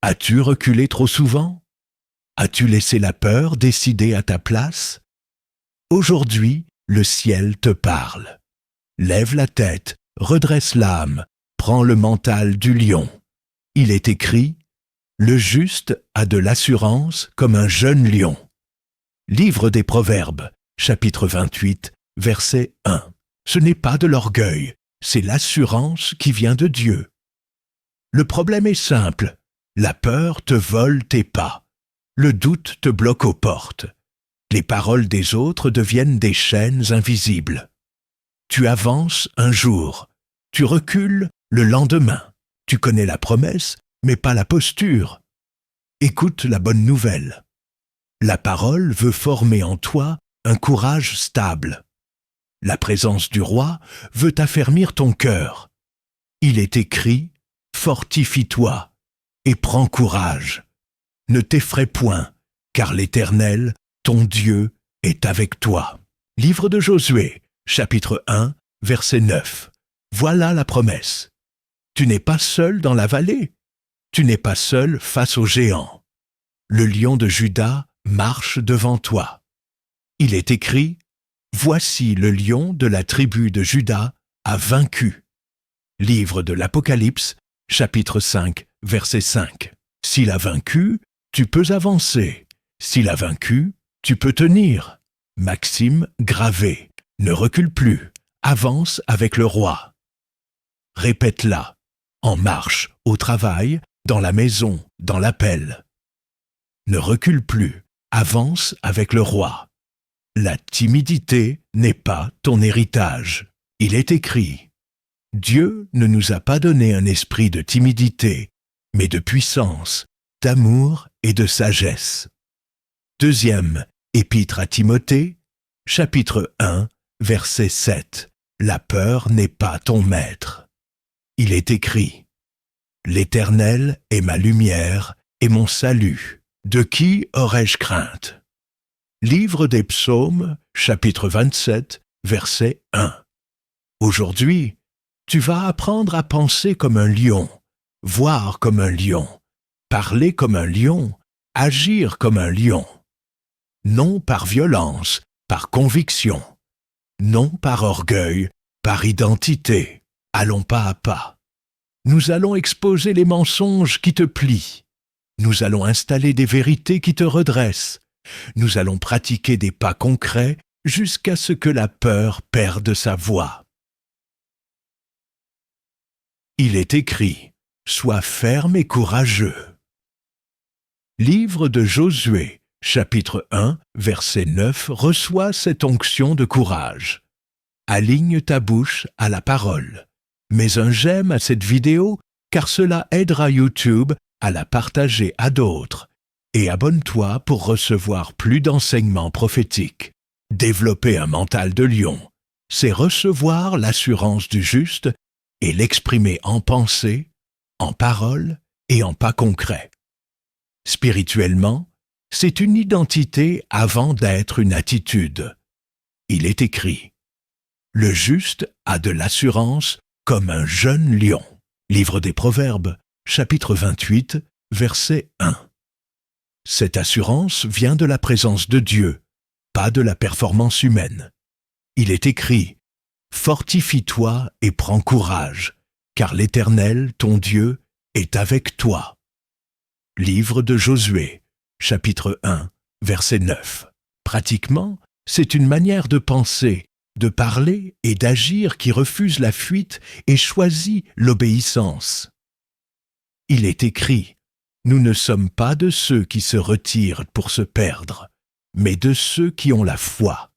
As-tu reculé trop souvent? As-tu laissé la peur décider à ta place? Aujourd'hui, le ciel te parle. Lève la tête, redresse l'âme, prends le mental du lion. Il est écrit « Le juste a de l'assurance comme un jeune lion ». Livre des Proverbes, chapitre 28, verset 1. Ce n'est pas de l'orgueil, c'est l'assurance qui vient de Dieu. Le problème est simple, la peur te vole tes pas, le doute te bloque aux portes, les paroles des autres deviennent des chaînes invisibles. Tu avances un jour, tu recules le lendemain, tu connais la promesse, mais pas la posture. Écoute la bonne nouvelle. La parole veut former en toi un courage stable. La présence du roi veut affermir ton cœur. Il est écrit « Fortifie-toi et prends courage. Ne t'effraie point, car l'Éternel, ton Dieu, est avec toi. » Livre de Josué, chapitre 1, verset 9. Voilà la promesse. Tu n'es pas seul dans la vallée. Tu n'es pas seul face aux géants. Le lion de Juda marche devant toi. Il est écrit « Voici le lion de la tribu de Juda a vaincu. » Livre de l'Apocalypse, chapitre 5, verset 5. S'il a vaincu, tu peux avancer. S'il a vaincu, tu peux tenir. Maxime gravé. Ne recule plus. Avance avec le roi. Répète-la. En marche, au travail, dans la maison, dans l'appel. Ne recule plus. Avance avec le roi. La timidité n'est pas ton héritage. Il est écrit « Dieu ne nous a pas donné un esprit de timidité, mais de puissance, d'amour et de sagesse. » Deuxième épître à Timothée, chapitre 1, verset 7. La peur n'est pas ton maître. Il est écrit « L'Éternel est ma lumière et mon salut. De qui aurais-je crainte ?» Livre des Psaumes, chapitre 27, verset 1. Aujourd'hui, tu vas apprendre à penser comme un lion, voir comme un lion, parler comme un lion, agir comme un lion. Non par violence, par conviction. Non par orgueil, par identité. Allons pas à pas. Nous allons exposer les mensonges qui te plient. Nous allons installer des vérités qui te redressent. Nous allons pratiquer des pas concrets jusqu'à ce que la peur perde sa voix. Il est écrit « Sois ferme et courageux ». Livre de Josué, chapitre 1, verset 9, reçoit cette onction de courage. Aligne ta bouche à la parole. Mets un j'aime à cette vidéo car cela aidera YouTube à la partager à d'autres. Et abonne-toi pour recevoir plus d'enseignements prophétiques. Développer un mental de lion, c'est recevoir l'assurance du juste et l'exprimer en pensée, en parole et en pas concret. Spirituellement, c'est une identité avant d'être une attitude. Il est écrit « Le juste a de l'assurance comme un jeune lion. » Livre des Proverbes, chapitre 28, verset 1. Cette assurance vient de la présence de Dieu, pas de la performance humaine. Il est écrit « Fortifie-toi et prends courage, car l'Éternel, ton Dieu, est avec toi. » Livre de Josué, chapitre 1, verset 9. Pratiquement, c'est une manière de penser, de parler et d'agir qui refuse la fuite et choisit l'obéissance. Il est écrit « Nous ne sommes pas de ceux qui se retirent pour se perdre, mais de ceux qui ont la foi. »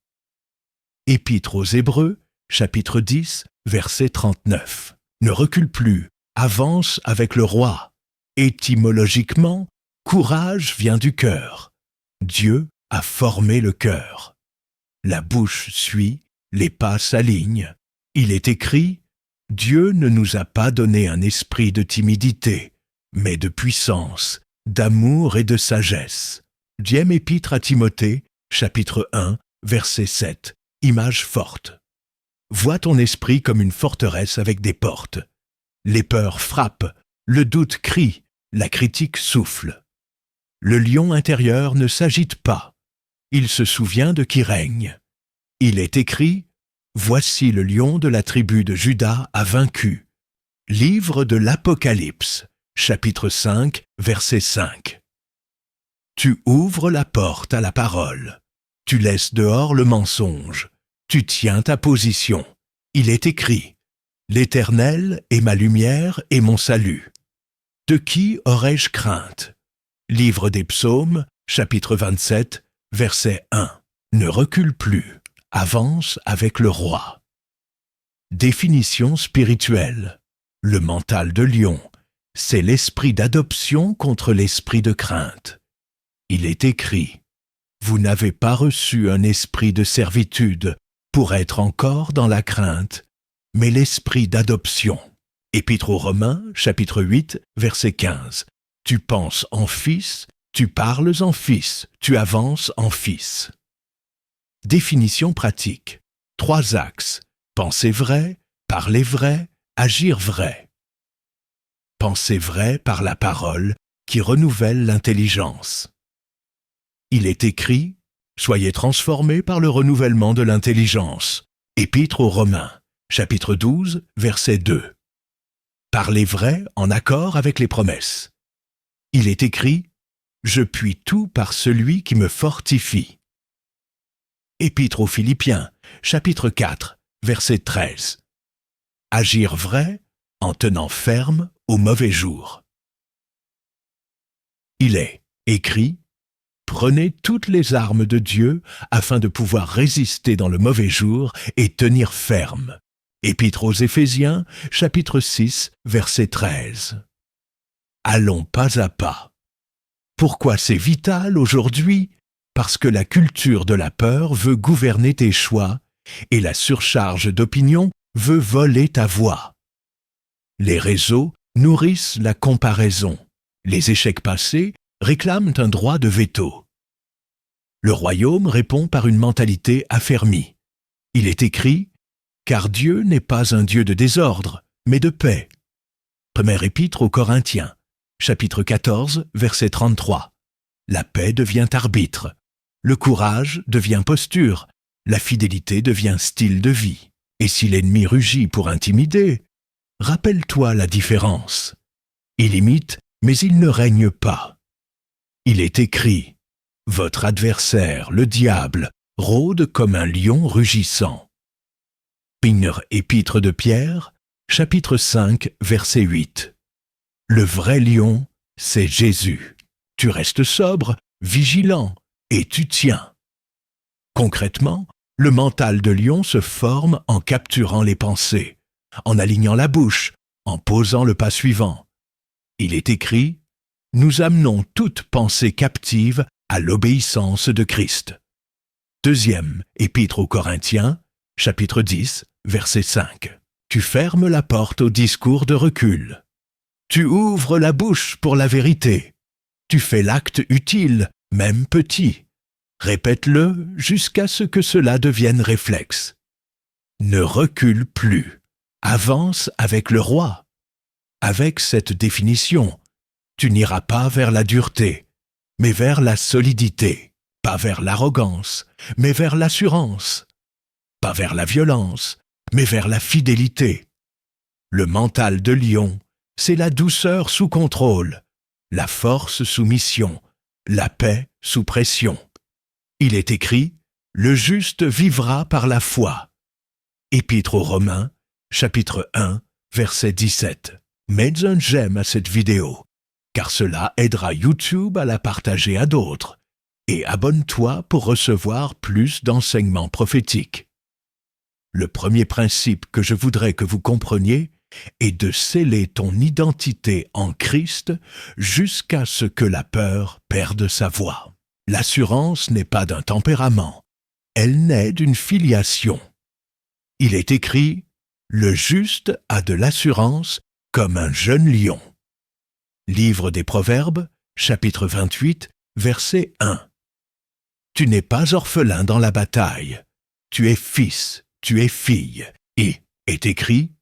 Épître aux Hébreux, chapitre 10, verset 39. Ne recule plus, avance avec le roi. Étymologiquement, courage vient du cœur. Dieu a formé le cœur. La bouche suit, les pas s'alignent. Il est écrit « Dieu ne nous a pas donné un esprit de timidité, mais de puissance, d'amour et de sagesse. » Deuxième épître à Timothée, chapitre 1, verset 7. Image forte. Vois ton esprit comme une forteresse avec des portes. Les peurs frappent, le doute crie, la critique souffle. Le lion intérieur ne s'agite pas. Il se souvient de qui règne. Il est écrit « Voici le lion de la tribu de Juda a vaincu ». Livre de l'Apocalypse, chapitre 5, verset 5. Tu ouvres la porte à la parole. Tu laisses dehors le mensonge. Tu tiens ta position. Il est écrit « L'Éternel est ma lumière et mon salut. De qui aurais-je crainte ?» Livre des Psaumes, chapitre 27, verset 1. Ne recule plus, avance avec le roi. Définition spirituelle. Le mental de lion, c'est l'esprit d'adoption contre l'esprit de crainte. Il est écrit « Vous n'avez pas reçu un esprit de servitude pour être encore dans la crainte, mais l'esprit d'adoption. » Épître aux Romains, chapitre 8, verset 15. Tu penses en fils, tu parles en fils, tu avances en fils. Définition pratique. 3 axes. Penser vrai, parler vrai, agir vrai. Penser vrai par la parole qui renouvelle l'intelligence. Il est écrit « Soyez transformés par le renouvellement de l'intelligence ». Épître aux Romains, chapitre 12, verset 2. Parler vrai en accord avec les promesses. Il est écrit « Je puis tout par celui qui me fortifie ». Épître aux Philippiens, chapitre 4, verset 13. Agir vrai en tenant ferme au mauvais jour. Il est écrit « Prenez toutes les armes de Dieu afin de pouvoir résister dans le mauvais jour et tenir ferme. » Épître aux Éphésiens, chapitre 6, verset 13. Allons pas à pas. Pourquoi c'est vital aujourd'hui? Parce que la culture de la peur veut gouverner tes choix et la surcharge d'opinion veut voler ta voix. Les réseaux nourrissent la comparaison. Les échecs passés réclament un droit de veto. Le royaume répond par une mentalité affermie. Il est écrit « Car Dieu n'est pas un Dieu de désordre, mais de paix ». Première épître aux Corinthiens, chapitre 14, verset 33. La paix devient arbitre. Le courage devient posture. La fidélité devient style de vie. Et si l'ennemi rugit pour intimider, rappelle-toi la différence. Il imite, mais il ne règne pas. Il est écrit « Votre adversaire, le diable, rôde comme un lion rugissant. » Première épître de Pierre, chapitre 5, verset 8. Le vrai lion, c'est Jésus. Tu restes sobre, vigilant, et tu tiens. Concrètement, le mental de lion se forme en capturant les pensées, en alignant la bouche, en posant le pas suivant. Il est écrit « Nous amenons toute pensée captive à l'obéissance de Christ. » Deuxième épître aux Corinthiens, chapitre 10, verset 5. Tu fermes la porte au discours de recul. Tu ouvres la bouche pour la vérité. Tu fais l'acte utile, même petit. Répète-le jusqu'à ce que cela devienne réflexe. Ne recule plus. Avance avec le roi. Avec cette définition, tu n'iras pas vers la dureté, mais vers la solidité. Pas vers l'arrogance, mais vers l'assurance. Pas vers la violence, mais vers la fidélité. Le mental de lion, c'est la douceur sous contrôle, la force sous mission, la paix sous pression. Il est écrit « Le juste vivra par la foi ». Épître aux Romains, chapitre 1, verset 17. Mets un j'aime à cette vidéo, car cela aidera YouTube à la partager à d'autres. Et abonne-toi pour recevoir plus d'enseignements prophétiques. Le premier principe que je voudrais que vous compreniez est de sceller ton identité en Christ jusqu'à ce que la peur perde sa voix. L'assurance n'est pas d'un tempérament, elle naît d'une filiation. Il est écrit « Le juste a de l'assurance comme un jeune lion ». Livre des Proverbes, chapitre 28, verset 1. Tu n'es pas orphelin dans la bataille. Tu es fils, tu es fille. Et est écrit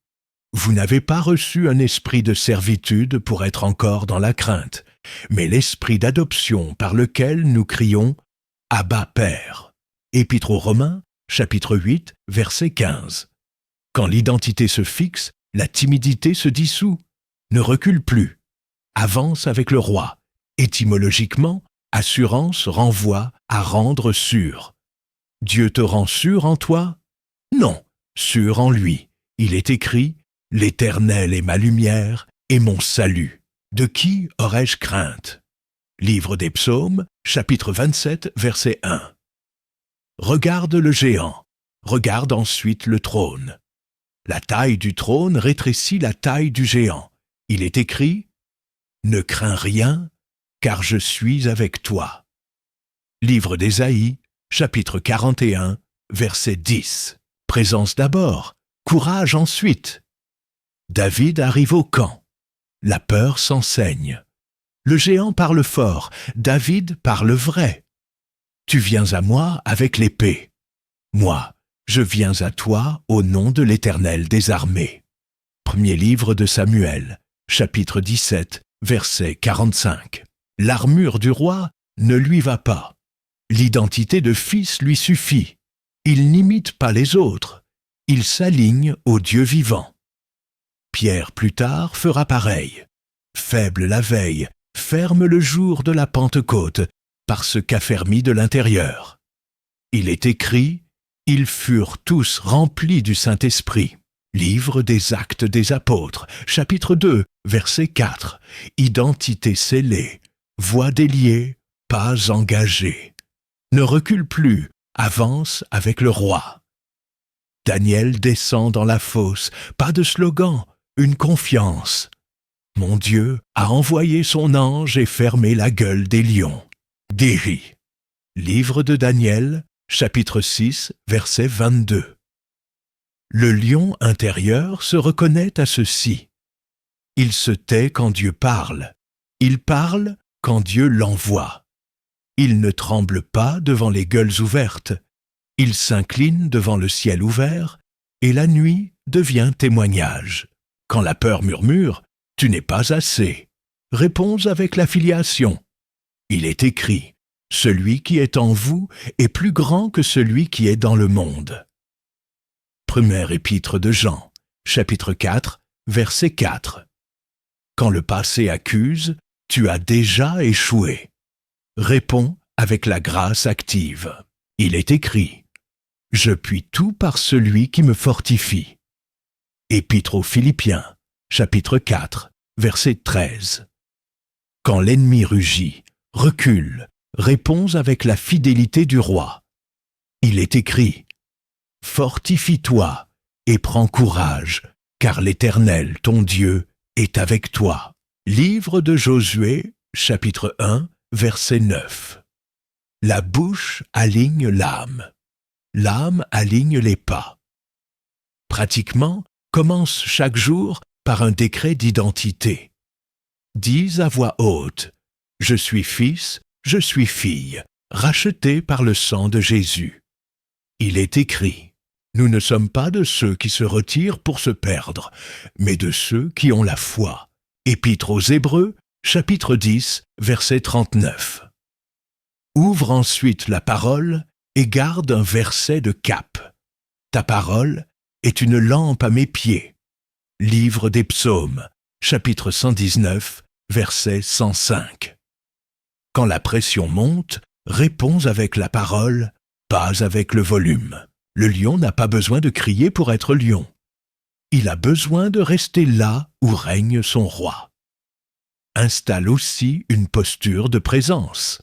Vous n'avez pas reçu un esprit de servitude pour être encore dans la crainte, mais l'esprit d'adoption par lequel nous crions « Abba, Père ». Épître aux Romains, chapitre 8, verset 15. Quand l'identité se fixe, la timidité se dissout. Ne recule plus. Avance avec le roi. Étymologiquement, assurance renvoie à rendre sûr. Dieu te rend sûr en toi? Non, sûr en lui. Il est écrit « L'Éternel est ma lumière et mon salut. De qui aurais-je crainte ?» Livre des Psaumes, chapitre 27, verset 1. Regarde le géant. Regarde ensuite le trône. La taille du trône rétrécit la taille du géant. Il est écrit « Ne crains rien, car je suis avec toi. » Livre d'Ésaïe, chapitre 41, verset 10. Présence d'abord, courage ensuite. David arrive au camp. La peur s'enseigne. Le géant parle fort, David parle vrai. Tu viens à moi avec l'épée. Moi, je viens à toi au nom de l'Éternel des armées. Premier livre de Samuel, chapitre 17, verset 45. L'armure du roi ne lui va pas. L'identité de fils lui suffit. Il n'imite pas les autres. Il s'aligne au Dieu vivant. Pierre, plus tard, fera pareil. Faible la veille, ferme le jour de la Pentecôte, parce qu'affermi de l'intérieur. Il est écrit « Ils furent tous remplis du Saint-Esprit ». Livre des Actes des Apôtres, chapitre 2, verset 4. Identité scellée, voix déliée, pas engagée. Ne recule plus, avance avec le roi. Daniel descend dans la fosse, pas de slogan, une confiance. Mon Dieu a envoyé son ange et fermé la gueule des lions. Guéri. Livre de Daniel, chapitre 6, verset 22. Le lion intérieur se reconnaît à ceci. Il se tait quand Dieu parle. Il parle quand Dieu l'envoie. Il ne tremble pas devant les gueules ouvertes. Il s'incline devant le ciel ouvert, et la nuit devient témoignage. Quand la peur murmure, « Tu n'es pas assez », réponds avec la filiation. Il est écrit, « Celui qui est en vous est plus grand que celui qui est dans le monde. » Première épître de Jean, chapitre 4, verset 4. Quand le passé accuse, tu as déjà échoué. Réponds avec la grâce active. Il est écrit, « Je puis tout par celui qui me fortifie. » Épître aux Philippiens, chapitre 4, verset 13. Quand l'ennemi rugit, recule, réponds avec la fidélité du roi. Il est écrit, « Fortifie-toi et prends courage, car l'Éternel, ton Dieu, est avec toi. » Livre de Josué, chapitre 1, verset 9. La bouche aligne l'âme. L'âme aligne les pas. Pratiquement, commence chaque jour par un décret d'identité. Dis à voix haute, « Je suis fils, je suis fille, racheté par le sang de Jésus. » Il est écrit, « Nous ne sommes pas de ceux qui se retirent pour se perdre, mais de ceux qui ont la foi. » Épître aux Hébreux, chapitre 10, verset 39. Ouvre ensuite la parole et garde un verset de cap. Ta parole est une lampe à mes pieds. Livre des Psaumes, chapitre 119, verset 105. Quand la pression monte, réponds avec la parole, pas avec le volume. Le lion n'a pas besoin de crier pour être lion. Il a besoin de rester là où règne son roi. Installe aussi une posture de présence.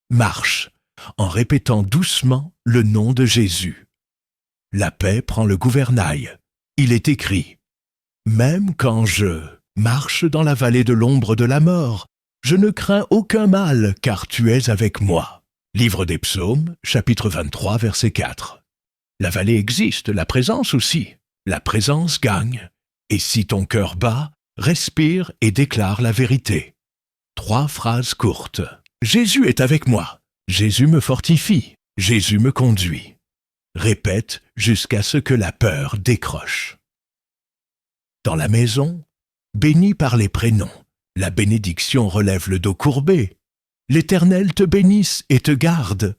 Marche, en répétant doucement le nom de Jésus. La paix prend le gouvernail. Il est écrit, « Même quand je marche dans la vallée de l'ombre de la mort, je ne crains aucun mal, car tu es avec moi. » Livre des Psaumes, chapitre 23, verset 4. La vallée existe, la présence aussi. La présence gagne. Et si ton cœur bat, respire et déclare la vérité. 3 phrases courtes. Jésus est avec moi. Jésus me fortifie. Jésus me conduit. Répète jusqu'à ce que la peur décroche. Dans la maison, bénis par les prénoms. La bénédiction relève le dos courbé. L'Éternel te bénisse et te garde.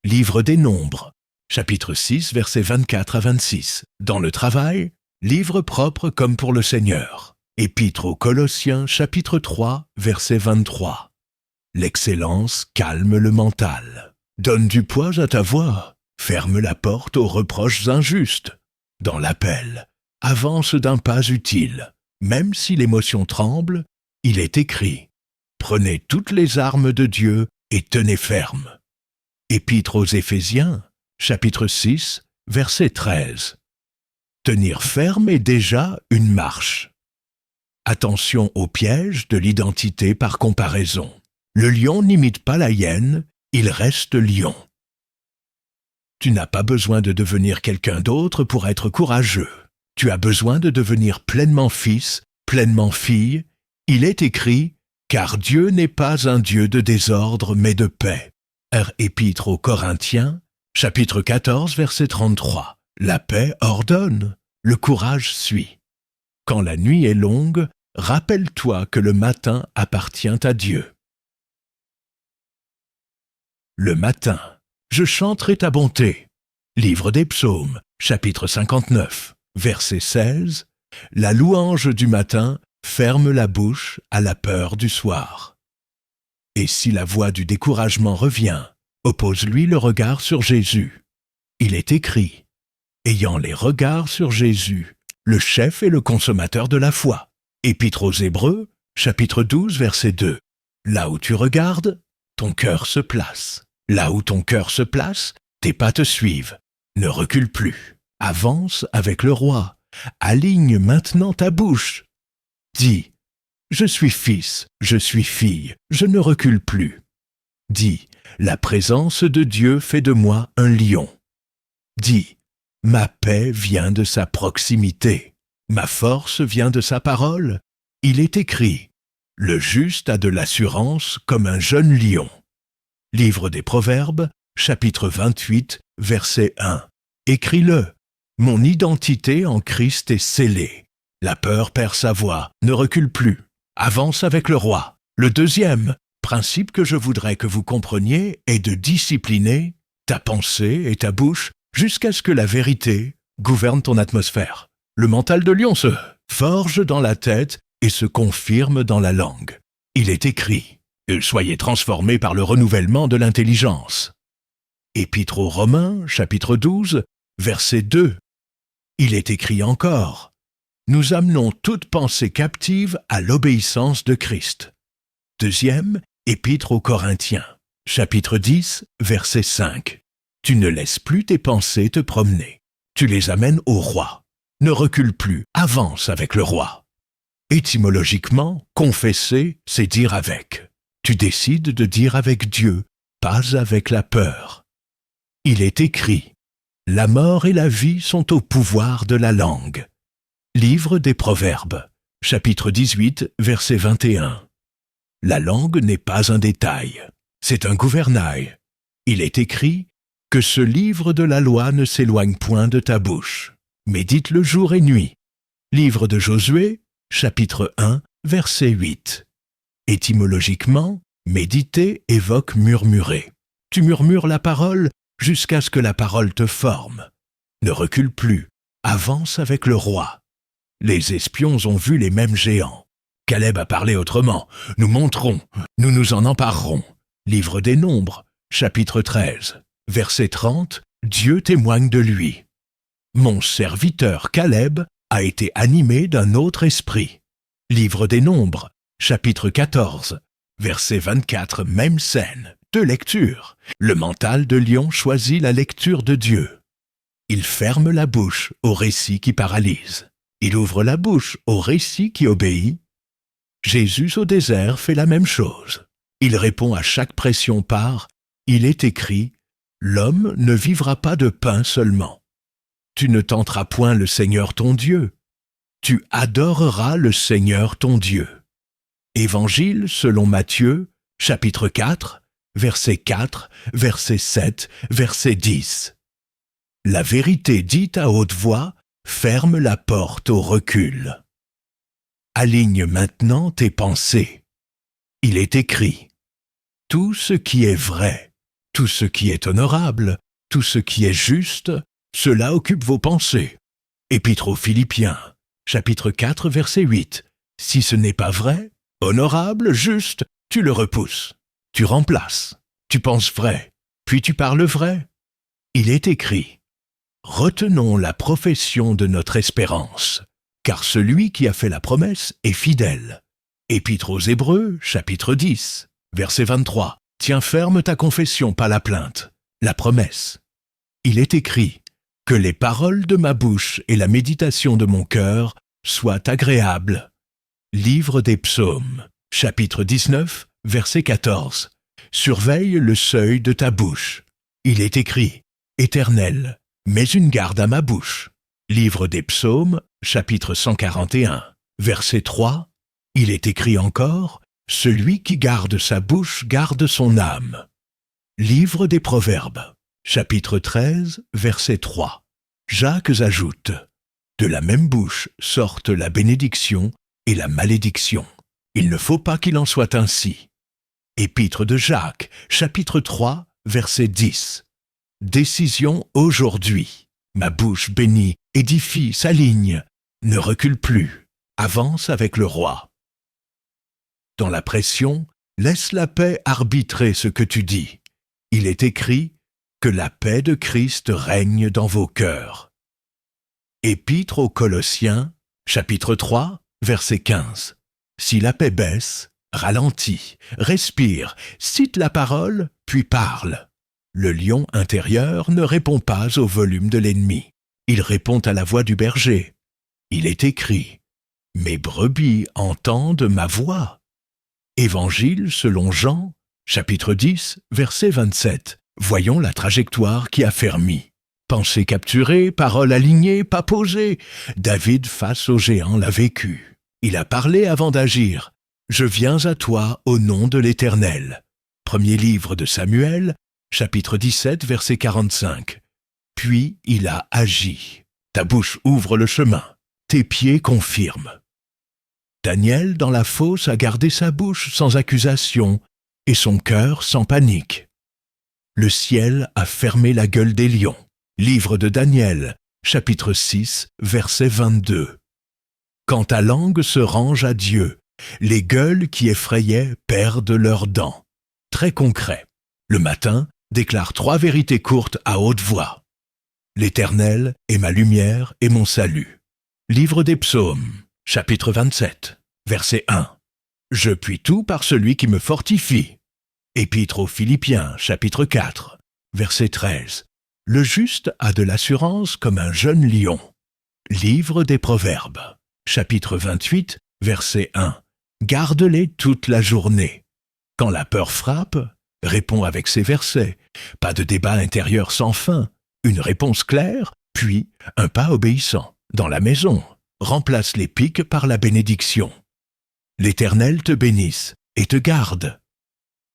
Livre des Nombres, chapitre 6, versets 24 à 26. Dans le travail, livre propre comme pour le Seigneur. Épître aux Colossiens, chapitre 3, verset 23. L'excellence calme le mental. Donne du poids à ta voix. Ferme la porte aux reproches injustes. Dans l'appel, avance d'un pas utile. Même si l'émotion tremble, il est écrit « Prenez toutes les armes de Dieu et tenez ferme ». Épître aux Éphésiens, chapitre 6, verset 13. Tenir ferme est déjà une marche. Attention au piège de l'identité par comparaison. Le lion n'imite pas la hyène, il reste lion. Tu n'as pas besoin de devenir quelqu'un d'autre pour être courageux. Tu as besoin de devenir pleinement fils, pleinement fille. Il est écrit « Car Dieu n'est pas un Dieu de désordre, mais de paix ». Épître aux Corinthiens, chapitre 14, verset 33. La paix ordonne, le courage suit. Quand la nuit est longue, rappelle-toi que le matin appartient à Dieu. Le matin, je chanterai ta bonté. Livre des Psaumes, chapitre 59, verset 16. La louange du matin ferme la bouche à la peur du soir. Et si la voix du découragement revient, oppose-lui le regard sur Jésus. Il est écrit, ayant les regards sur Jésus, le chef et le consommateur de la foi. Épître aux Hébreux, chapitre 12, verset 2. Là où tu regardes, ton cœur se place. Là où ton cœur se place, tes pas te suivent. Ne recule plus. Avance avec le roi. Aligne maintenant ta bouche. Dis, je suis fils, je suis fille, je ne recule plus. Dis, la présence de Dieu fait de moi un lion. Dis, ma paix vient de sa proximité. Ma force vient de sa parole. Il est écrit, le juste a de l'assurance comme un jeune lion. Livre des Proverbes, chapitre 28, verset 1. Écris-le. Mon identité en Christ est scellée. La peur perd sa voix, ne recule plus. Avance avec le roi. Le deuxième principe que je voudrais que vous compreniez est de discipliner ta pensée et ta bouche jusqu'à ce que la vérité gouverne ton atmosphère. Le mental de lion se forge dans la tête et se confirme dans la langue. Il est écrit « Soyez transformés par le renouvellement de l'intelligence ». Épître aux Romains, chapitre 12, verset 2. Il est écrit encore « Nous amenons toute pensée captive à l'obéissance de Christ ». Deuxième, Épître aux Corinthiens, chapitre 10, verset 5. Tu ne laisses plus tes pensées te promener. Tu les amènes au roi. Ne recule plus, avance avec le roi. Étymologiquement, confesser, c'est dire avec. Tu décides de dire avec Dieu, pas avec la peur. Il est écrit « La mort et la vie sont au pouvoir de la langue ». Livre des Proverbes, chapitre 18, verset 21. La langue n'est pas un détail, c'est un gouvernail. Il est écrit « Que ce livre de la loi ne s'éloigne point de ta bouche. Médite-le jour et nuit. » Livre de Josué, chapitre 1, verset 8. Étymologiquement, méditer évoque murmurer. Tu murmures la parole jusqu'à ce que la parole te forme. Ne recule plus, avance avec le roi. Les espions ont vu les mêmes géants. Caleb a parlé autrement. Nous monterons, nous nous en emparerons. Livre des Nombres, chapitre 13, verset 30, Dieu témoigne de lui. Mon serviteur Caleb a été animé d'un autre esprit. Livre des Nombres, chapitre 14, verset 24, même scène. Deux lectures. Le mental de lion choisit la lecture de Dieu. Il ferme la bouche au récit qui paralyse. Il ouvre la bouche au récit qui obéit. Jésus au désert fait la même chose. Il répond à chaque pression par « Il est écrit, l'homme ne vivra pas de pain seulement. Tu ne tenteras point le Seigneur ton Dieu. Tu adoreras le Seigneur ton Dieu. » Évangile selon Matthieu, chapitre 4, verset 4, verset 7, verset 10. La vérité dite à haute voix ferme la porte au recul. Aligne maintenant tes pensées. Il est écrit: tout ce qui est vrai, tout ce qui est honorable, tout ce qui est juste, cela occupe vos pensées. Épître aux Philippiens, chapitre 4, verset 8. Si ce n'est pas vrai, honorable, juste, tu le repousses. Tu remplaces. Tu penses vrai, puis tu parles vrai. Il est écrit: retenons la profession de notre espérance, car celui qui a fait la promesse est fidèle. Épître aux Hébreux, chapitre 10, verset 23. Tiens ferme ta confession, pas la plainte, la promesse. Il est écrit: que les paroles de ma bouche et la méditation de mon cœur soient agréables. Livre des Psaumes, chapitre 19, verset 14. Surveille le seuil de ta bouche. Il est écrit: Éternel, mets une garde à ma bouche. Livre des Psaumes, chapitre 141, verset 3. Il est écrit encore: celui qui garde sa bouche garde son âme. Livre des Proverbes, chapitre 13, verset 3. Jacques ajoute: de la même bouche sortent la bénédiction et la malédiction. Il ne faut pas qu'il en soit ainsi. Épître de Jacques, chapitre 3, verset 10. Décision aujourd'hui. Ma bouche bénit, édifie, s'aligne, ne recule plus, avance avec le roi. Dans la pression, laisse la paix arbitrer ce que tu dis. Il est écrit: que la paix de Christ règne dans vos cœurs. Épître aux Colossiens, chapitre 3, verset 15. Si la paix baisse, ralentis, respire, cite la parole, puis parle. Le lion intérieur ne répond pas au volume de l'ennemi. Il répond à la voix du berger. Il est écrit: mes brebis entendent ma voix. Évangile selon Jean, chapitre 10, verset 27. Voyons la trajectoire qui affermit. Pensée capturée, parole alignée, pas posée. David face au géant l'a vécu. Il a parlé avant d'agir. Je viens à toi au nom de l'Éternel. Premier livre de Samuel, chapitre 17, verset 45. Puis il a agi. Ta bouche ouvre le chemin. Tes pieds confirment. Daniel, dans la fosse, a gardé sa bouche sans accusation et son cœur sans panique. Le ciel a fermé la gueule des lions. Livre de Daniel, chapitre 6, verset 22. Quand ta langue se range à Dieu, les gueules qui effrayaient perdent leurs dents. Très concret. Le matin, déclare 3 vérités courtes à haute voix. L'Éternel est ma lumière et mon salut. Livre des Psaumes, chapitre 27, verset 1. Je puis tout par celui qui me fortifie. Épître aux Philippiens, chapitre 4, verset 13. Le juste a de l'assurance comme un jeune lion. Livre des Proverbes, chapitre 28, verset 1. Garde-les toute la journée. Quand la peur frappe, réponds avec ces versets. Pas de débat intérieur sans fin. Une réponse claire, puis un pas obéissant. Dans la maison, remplace les piques par la bénédiction. L'Éternel te bénisse et te garde.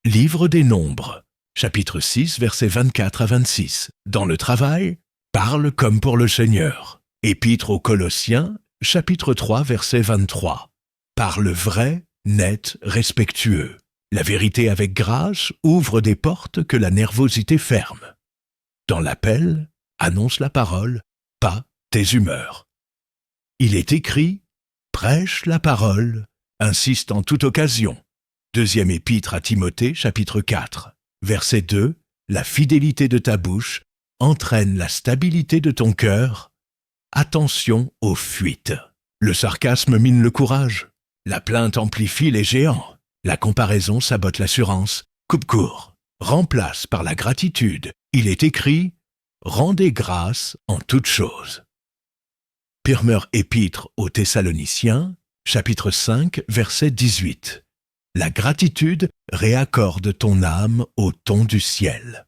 Livre des Nombres, chapitre 6, versets 24 à 26. Dans le travail, parle comme pour le Seigneur. Épître aux Colossiens, chapitre 3, verset 23. Parle vrai, net, respectueux. La vérité avec grâce ouvre des portes que la nervosité ferme. Dans l'appel, annonce la parole, pas tes humeurs. Il est écrit: prêche la parole, insiste en toute occasion. Deuxième épître à Timothée, chapitre 4, verset 2. La fidélité de ta bouche entraîne la stabilité de ton cœur. Attention aux fuites. Le sarcasme mine le courage. La plainte amplifie les géants. La comparaison sabote l'assurance. Coupe court. Remplace par la gratitude. Il est écrit: rendez grâce en toutes choses. Première épître aux Thessaloniciens, chapitre 5, verset 18. La gratitude réaccorde ton âme au ton du ciel.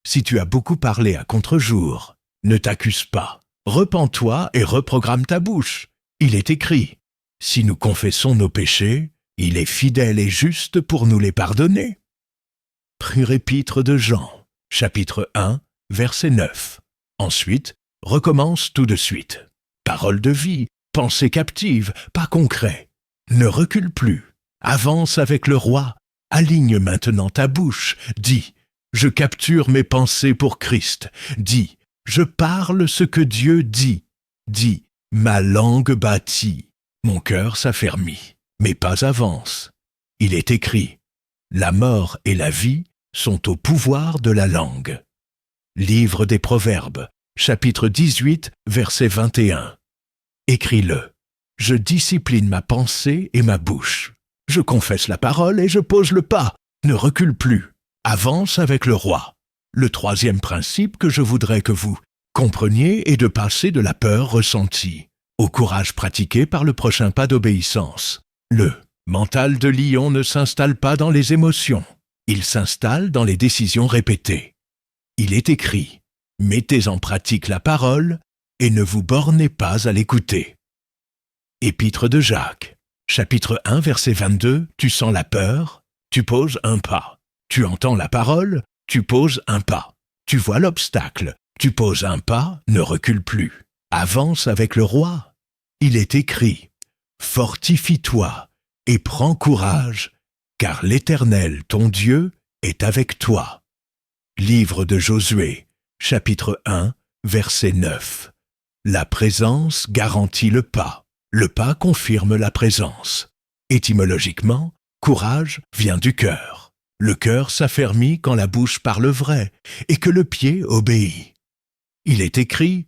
Si tu as beaucoup parlé à contre-jour, ne t'accuse pas. Repens-toi et reprogramme ta bouche. Il est écrit: si nous confessons nos péchés, il est fidèle et juste pour nous les pardonner. Première épître de Jean, chapitre 1, verset 9. Ensuite, recommence tout de suite. Parole de vie, Pensée captive, pas concret. Ne recule plus. Avance avec le roi. Aligne maintenant ta bouche. Dis, je capture mes pensées pour Christ. Dis, je parle ce que Dieu dit. Dis, ma langue bâtit. Mon cœur s'affermit. Mes pas avancent. Il est écrit, la mort et la vie sont au pouvoir de la langue. Livre des Proverbes, chapitre 18, verset 21. Écris-le. Je discipline ma pensée et ma bouche. Je confesse la parole et je pose le pas. Ne recule plus. Avance avec le roi. Le troisième principe que je voudrais que vous compreniez est de passer de la peur ressentie au courage pratiqué par le prochain pas d'obéissance. Le mental de lion ne s'installe pas dans les émotions. Il s'installe dans les décisions répétées. Il est écrit, mettez en pratique la parole et ne vous bornez pas à l'écouter. Épître de Jacques, chapitre 1, verset 22, tu sens la peur, tu poses un pas. Tu entends la parole, tu poses un pas. Tu vois l'obstacle, tu poses un pas, ne recule plus. Avance avec le roi. Il est écrit, fortifie-toi et prends courage, car l'Éternel, ton Dieu, est avec toi. Livre de Josué, chapitre 1, verset 9. La présence garantit le pas confirme la présence. Étymologiquement, courage vient du cœur. Le cœur s'affermit quand la bouche parle vrai et que le pied obéit. Il est écrit,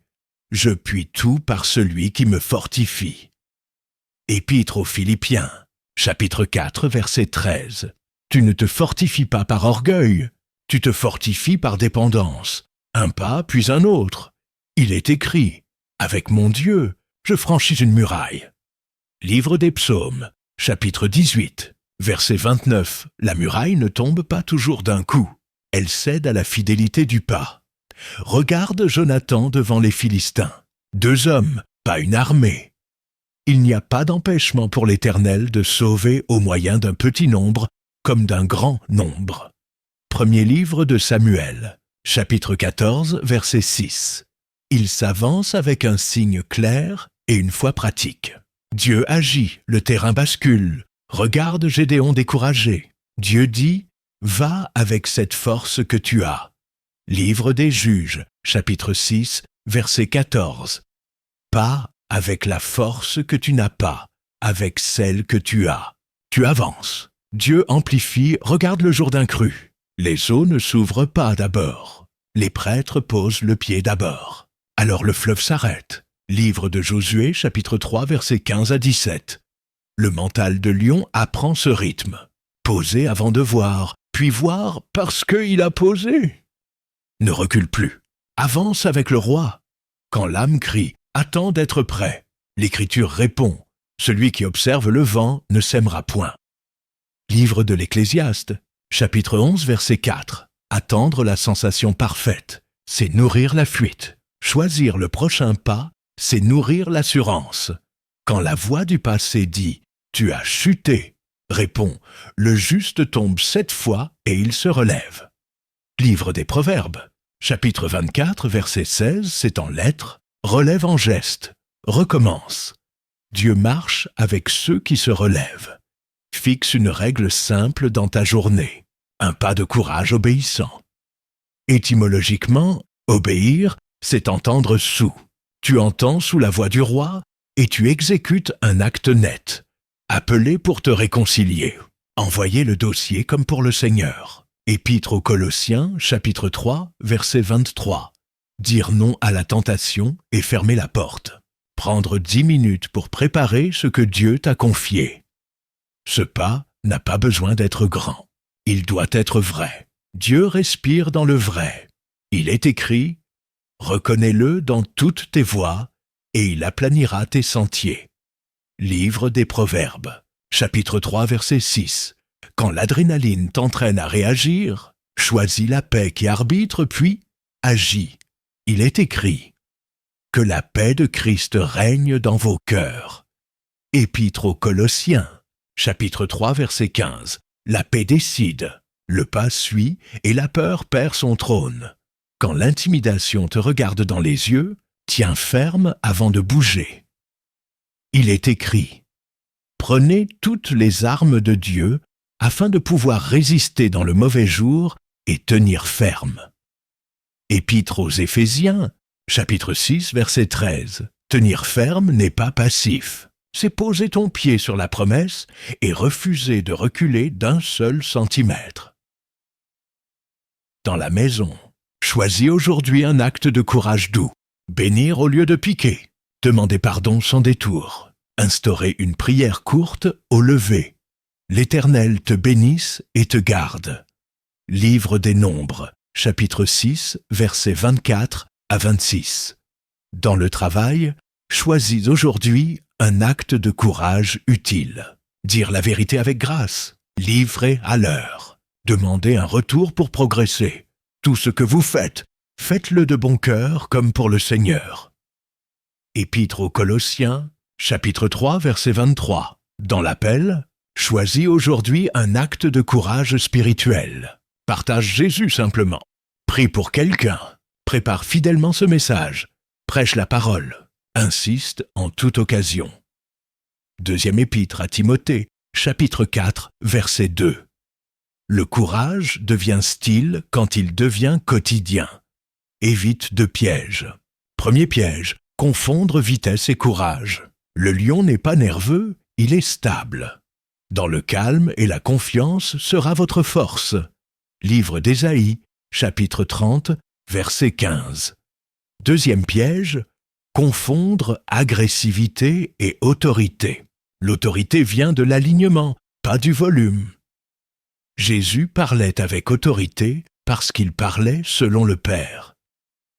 je puis tout par celui qui me fortifie. Épître aux Philippiens, chapitre 4, verset 13. Tu ne te fortifies pas par orgueil, tu te fortifies par dépendance. Un pas puis un autre. Il est écrit, avec mon Dieu, je franchis une muraille. Livre des Psaumes, chapitre 18, verset 29. La muraille ne tombe pas toujours d'un coup. Elle cède à la fidélité du pas. Regarde Jonathan devant les Philistins. 2 hommes, pas une armée. Il n'y a pas d'empêchement pour l'Éternel de sauver au moyen d'un petit nombre comme d'un grand nombre. Premier livre de Samuel, chapitre 14, verset 6. Il s'avance avec un signe clair et une foi pratique. Dieu agit, le terrain bascule. Regarde Gédéon découragé. Dieu dit, va avec cette force que tu as. Livre des Juges, chapitre 6, verset 14. Pas avec la force que tu n'as pas, avec celle que tu as. Tu avances. Dieu amplifie, regarde le Jourdain cru. Les eaux ne s'ouvrent pas d'abord. Les prêtres posent le pied d'abord. Alors le fleuve s'arrête. Livre de Josué, chapitre 3, versets 15 à 17. Le mental de lion apprend ce rythme. Poser avant de voir, puis voir parce qu'il a posé. Ne recule plus. Avance avec le roi. Quand l'âme crie, attends d'être prêt. L'Écriture répond, celui qui observe le vent ne sèmera point. Livre de l'Ecclésiaste, chapitre 11, verset 4. Attendre la sensation parfaite, c'est nourrir la fuite. Choisir le prochain pas, c'est nourrir l'assurance. Quand la voix du passé dit « Tu as chuté », répond « Le juste tombe 7 fois et il se relève ». Livre des Proverbes, chapitre 24, verset 16, c'est en lettres, relève en geste, recommence. Dieu marche avec ceux qui se relèvent. Fixe une règle simple dans ta journée, un pas de courage obéissant. Étymologiquement, obéir, c'est entendre sous. Tu entends sous la voix du roi et tu exécutes un acte net. Appeler pour te réconcilier. Envoyer le dossier comme pour le Seigneur. Épître aux Colossiens, chapitre 3, verset 23. Dire non à la tentation et fermer la porte. Prendre 10 minutes pour préparer ce que Dieu t'a confié. Ce pas n'a pas besoin d'être grand. Il doit être vrai. Dieu respire dans le vrai. Il est écrit, reconnais-le dans toutes tes voies, et il aplanira tes sentiers. Livre des Proverbes, chapitre 3, verset 6. Quand l'adrénaline t'entraîne à réagir, choisis la paix qui arbitre, puis agis. Il est écrit, que la paix de Christ règne dans vos cœurs. Épître aux Colossiens, chapitre 3, verset 15. La paix décide, le pas suit et la peur perd son trône. Quand l'intimidation te regarde dans les yeux, tiens ferme avant de bouger. il est écrit « Prenez toutes les armes de Dieu afin de pouvoir résister dans le mauvais jour et tenir ferme. » Épître aux Éphésiens, chapitre 6, verset 13. Tenir ferme n'est pas passif. C'est poser ton pied sur la promesse et refuser de reculer d'un seul centimètre. Dans la maison, choisis aujourd'hui un acte de courage doux. Bénir au lieu de piquer. Demander pardon sans détour. Instaurer une prière courte au lever. L'Éternel te bénisse et te garde. Livre des Nombres, chapitre 6, versets 24 à 26. Dans le travail, choisis aujourd'hui un acte de courage utile. Dire la vérité avec grâce. Livrer à l'heure. Demander un retour pour progresser. Tout ce que vous faites, faites-le de bon cœur comme pour le Seigneur. Épître aux Colossiens, chapitre 3, verset 23. Dans l'appel, choisis aujourd'hui un acte de courage spirituel. Partage Jésus simplement. Prie pour quelqu'un. Prépare fidèlement ce message. Prêche la parole. Insiste en toute occasion. Deuxième épître à Timothée, chapitre 4, verset 2. Le courage devient style quand il devient quotidien. Évite de pièges. Premier piège, confondre vitesse et courage. Le lion n'est pas nerveux, il est stable. Dans le calme et la confiance sera votre force. Livre d'Ésaïe, chapitre 30, verset 15. Deuxième piège, confondre agressivité et autorité. L'autorité vient de l'alignement, pas du volume. Jésus parlait avec autorité parce qu'il parlait selon le Père.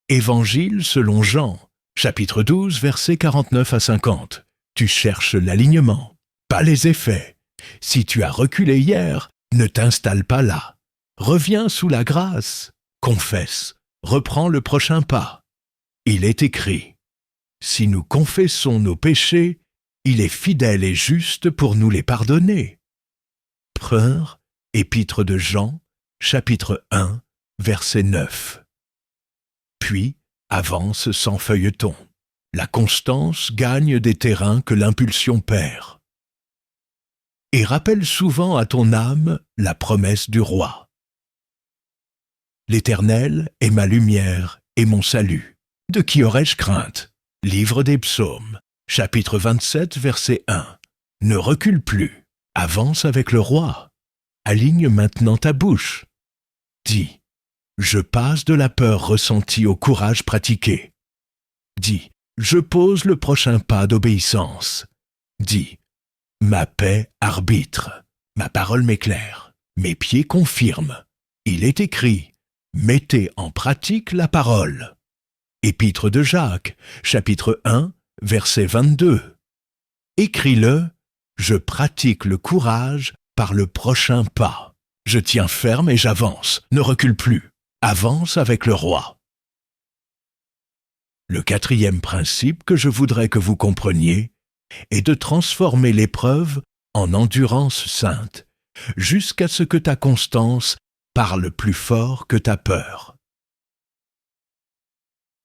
Évangile selon Jean, chapitre 12, versets 49 à 50. Tu cherches l'alignement, pas les effets. Si tu as reculé hier, ne t'installe pas là. Reviens sous la grâce, confesse, reprends le prochain pas. Il est écrit, si nous confessons nos péchés, il est fidèle et juste pour nous les pardonner. Première Épître de Jean, chapitre 1, verset 9. Puis, avance sans feuilleton. La constance gagne des terrains que l'impulsion perd. Et rappelle souvent à ton âme la promesse du roi. L'Éternel est ma lumière et mon salut. De qui aurais-je crainte? Livre des Psaumes, chapitre 27, verset 1. Ne recule plus, avance avec le roi. Aligne maintenant ta bouche. Dis, je passe de la peur ressentie au courage pratiqué. Dis, je pose le prochain pas d'obéissance. Dis, ma paix arbitre, ma parole m'éclaire, mes pieds confirment. Il est écrit, mettez en pratique la parole. Épître de Jacques, chapitre 1, verset 22. Écris-le, je pratique le courage par le prochain pas. Je tiens ferme et j'avance, ne recule plus. Avance avec le roi. Le quatrième principe que je voudrais que vous compreniez est de transformer l'épreuve en endurance sainte, jusqu'à ce que ta constance parle plus fort que ta peur.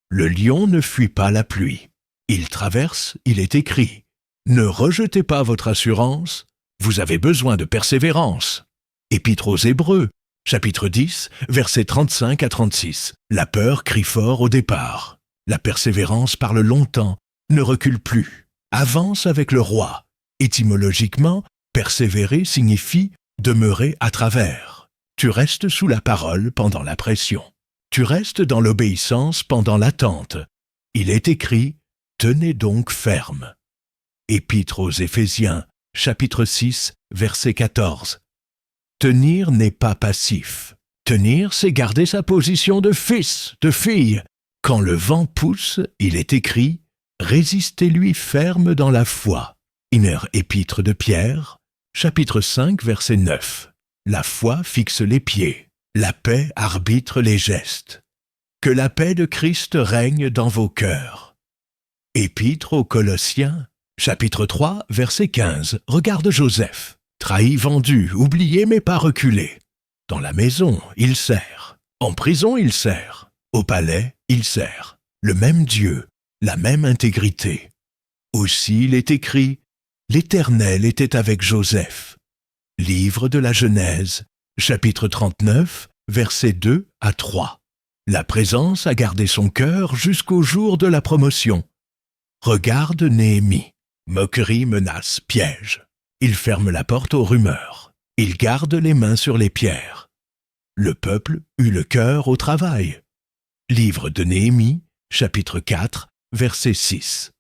Le lion ne fuit pas la pluie. Il traverse, il est écrit. Ne rejetez pas votre assurance, vous avez besoin de persévérance. Épître aux Hébreux, chapitre 10, versets 35 à 36. La peur crie fort au départ. La persévérance parle longtemps, ne recule plus. Avance avec le roi. Étymologiquement, persévérer signifie demeurer à travers. Tu restes sous la parole pendant la pression. Tu restes dans l'obéissance pendant l'attente. Il est écrit, tenez donc ferme. Épître aux Éphésiens, chapitre 6, verset 14. Tenir n'est pas passif. Tenir, c'est garder sa position de fils, de fille. Quand le vent pousse, il est écrit, résistez-lui ferme dans la foi. Première Épître de Pierre, chapitre 5, verset 9. La foi fixe les pieds, la paix arbitre les gestes. Que la paix de Christ règne dans vos cœurs. Épître aux Colossiens, chapitre 3, verset 15. Regarde Joseph. Trahi, vendu, oublié mais pas reculé. Dans la maison, il sert. En prison, il sert. Au palais, il sert. Le même Dieu, la même intégrité. Aussi il est écrit, l'Éternel était avec Joseph. Livre de la Genèse, chapitre 39, versets 2 à 3. La présence a gardé son cœur jusqu'au jour de la promotion. Regarde Néhémie. Moquerie, menace, piège. Il ferme la porte aux rumeurs. Il garde les mains sur les pierres. Le peuple eut le cœur au travail. Livre de Néhémie, chapitre 4, verset 6.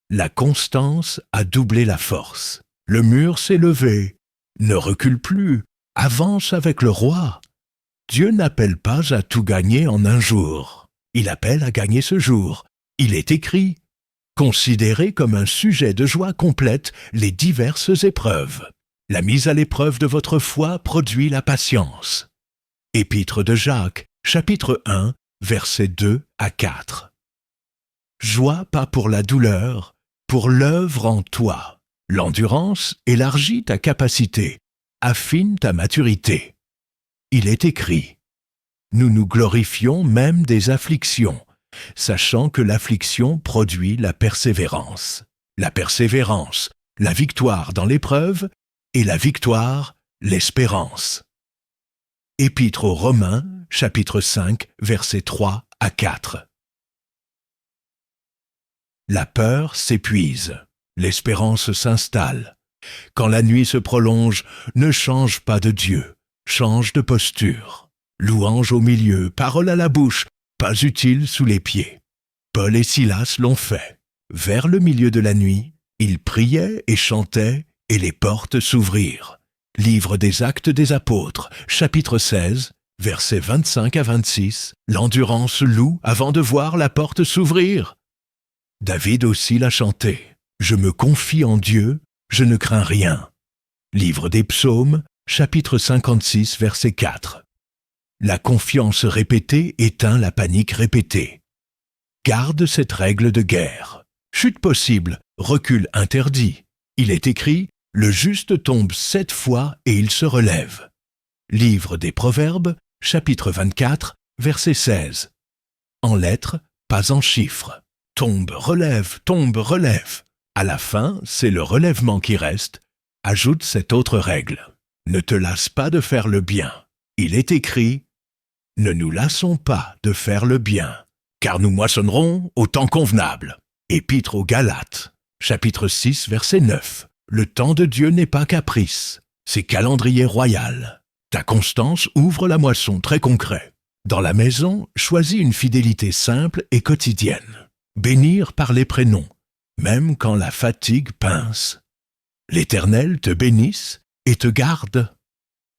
La constance a doublé la force. Le mur s'est levé. Ne recule plus. Avance avec le roi. Dieu n'appelle pas à tout gagner en un jour. Il appelle à gagner ce jour. Il est écrit, considérez comme un sujet de joie complète les diverses épreuves. La mise à l'épreuve de votre foi produit la patience. Épître de Jacques, chapitre 1, versets 2 à 4. Joie pas pour la douleur, pour l'œuvre en toi. L'endurance élargit ta capacité, affine ta maturité. Il est écrit, nous nous glorifions même des afflictions, sachant que l'affliction produit la persévérance. La persévérance, la victoire dans l'épreuve, et la victoire, l'espérance. Épître aux Romains, chapitre 5, versets 3 à 4. La peur s'épuise, l'espérance s'installe. Quand la nuit se prolonge, ne change pas de Dieu, change de posture. Louange au milieu, parole à la bouche, pas utile sous les pieds. Paul et Silas l'ont fait. Vers le milieu de la nuit, ils priaient et chantaient, et les portes s'ouvrirent. Livre des Actes des Apôtres, chapitre 16, versets 25 à 26. L'endurance loue avant de voir la porte s'ouvrir. David aussi l'a chanté. Je me confie en Dieu, je ne crains rien. Livre des Psaumes, chapitre 56, verset 4. La confiance répétée éteint la panique répétée. Garde cette règle de guerre. Chute possible, recul interdit. Il est écrit, le juste tombe 7 fois et il se relève. Livre des Proverbes, chapitre 24, verset 16. En lettres, pas en chiffres. Tombe, relève, tombe, relève. À la fin, c'est le relèvement qui reste. Ajoute cette autre règle. Ne te lasse pas de faire le bien. Il est écrit, ne nous lassons pas de faire le bien, car nous moissonnerons au temps convenable. Épître aux Galates, chapitre 6, verset 9. Le temps de Dieu n'est pas caprice, c'est calendrier royal. Ta constance ouvre la moisson très concret. Dans la maison, choisis une fidélité simple et quotidienne. Bénir par les prénoms, même quand la fatigue pince. L'Éternel te bénisse et te garde.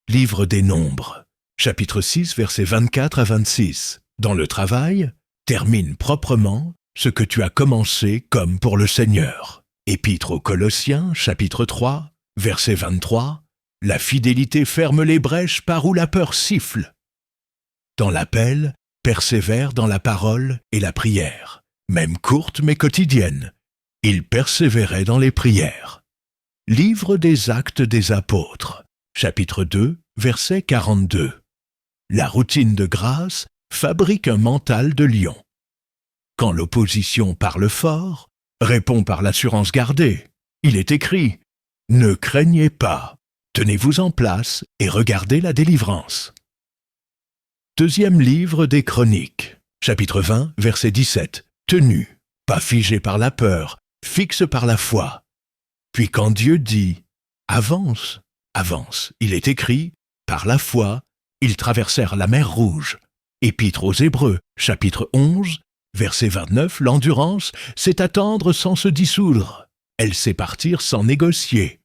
Livre des Nombres, chapitre 6, versets 24 à 26. Dans le travail, termine proprement ce que tu as commencé comme pour le Seigneur. Épître aux Colossiens, chapitre 3, verset 23. La fidélité ferme les brèches par où la peur siffle. Dans l'appel, persévère dans la parole et la prière, même courte mais quotidienne. Il persévérait dans les prières. Livre des Actes des Apôtres, chapitre 2, verset 42. La routine de grâce fabrique un mental de lion. Quand l'opposition parle fort, répond par l'assurance gardée. Il est écrit, ne craignez pas, tenez-vous en place et regardez la délivrance. Deuxième livre des Chroniques, chapitre 20, verset 17. Tenu, pas figé par la peur, fixe par la foi. Puis quand Dieu dit « Avance, avance », il est écrit « Par la foi, ils traversèrent la mer Rouge ». Épître aux Hébreux, chapitre 11, verset 29. L'endurance, c'est attendre sans se dissoudre. Elle sait partir sans négocier.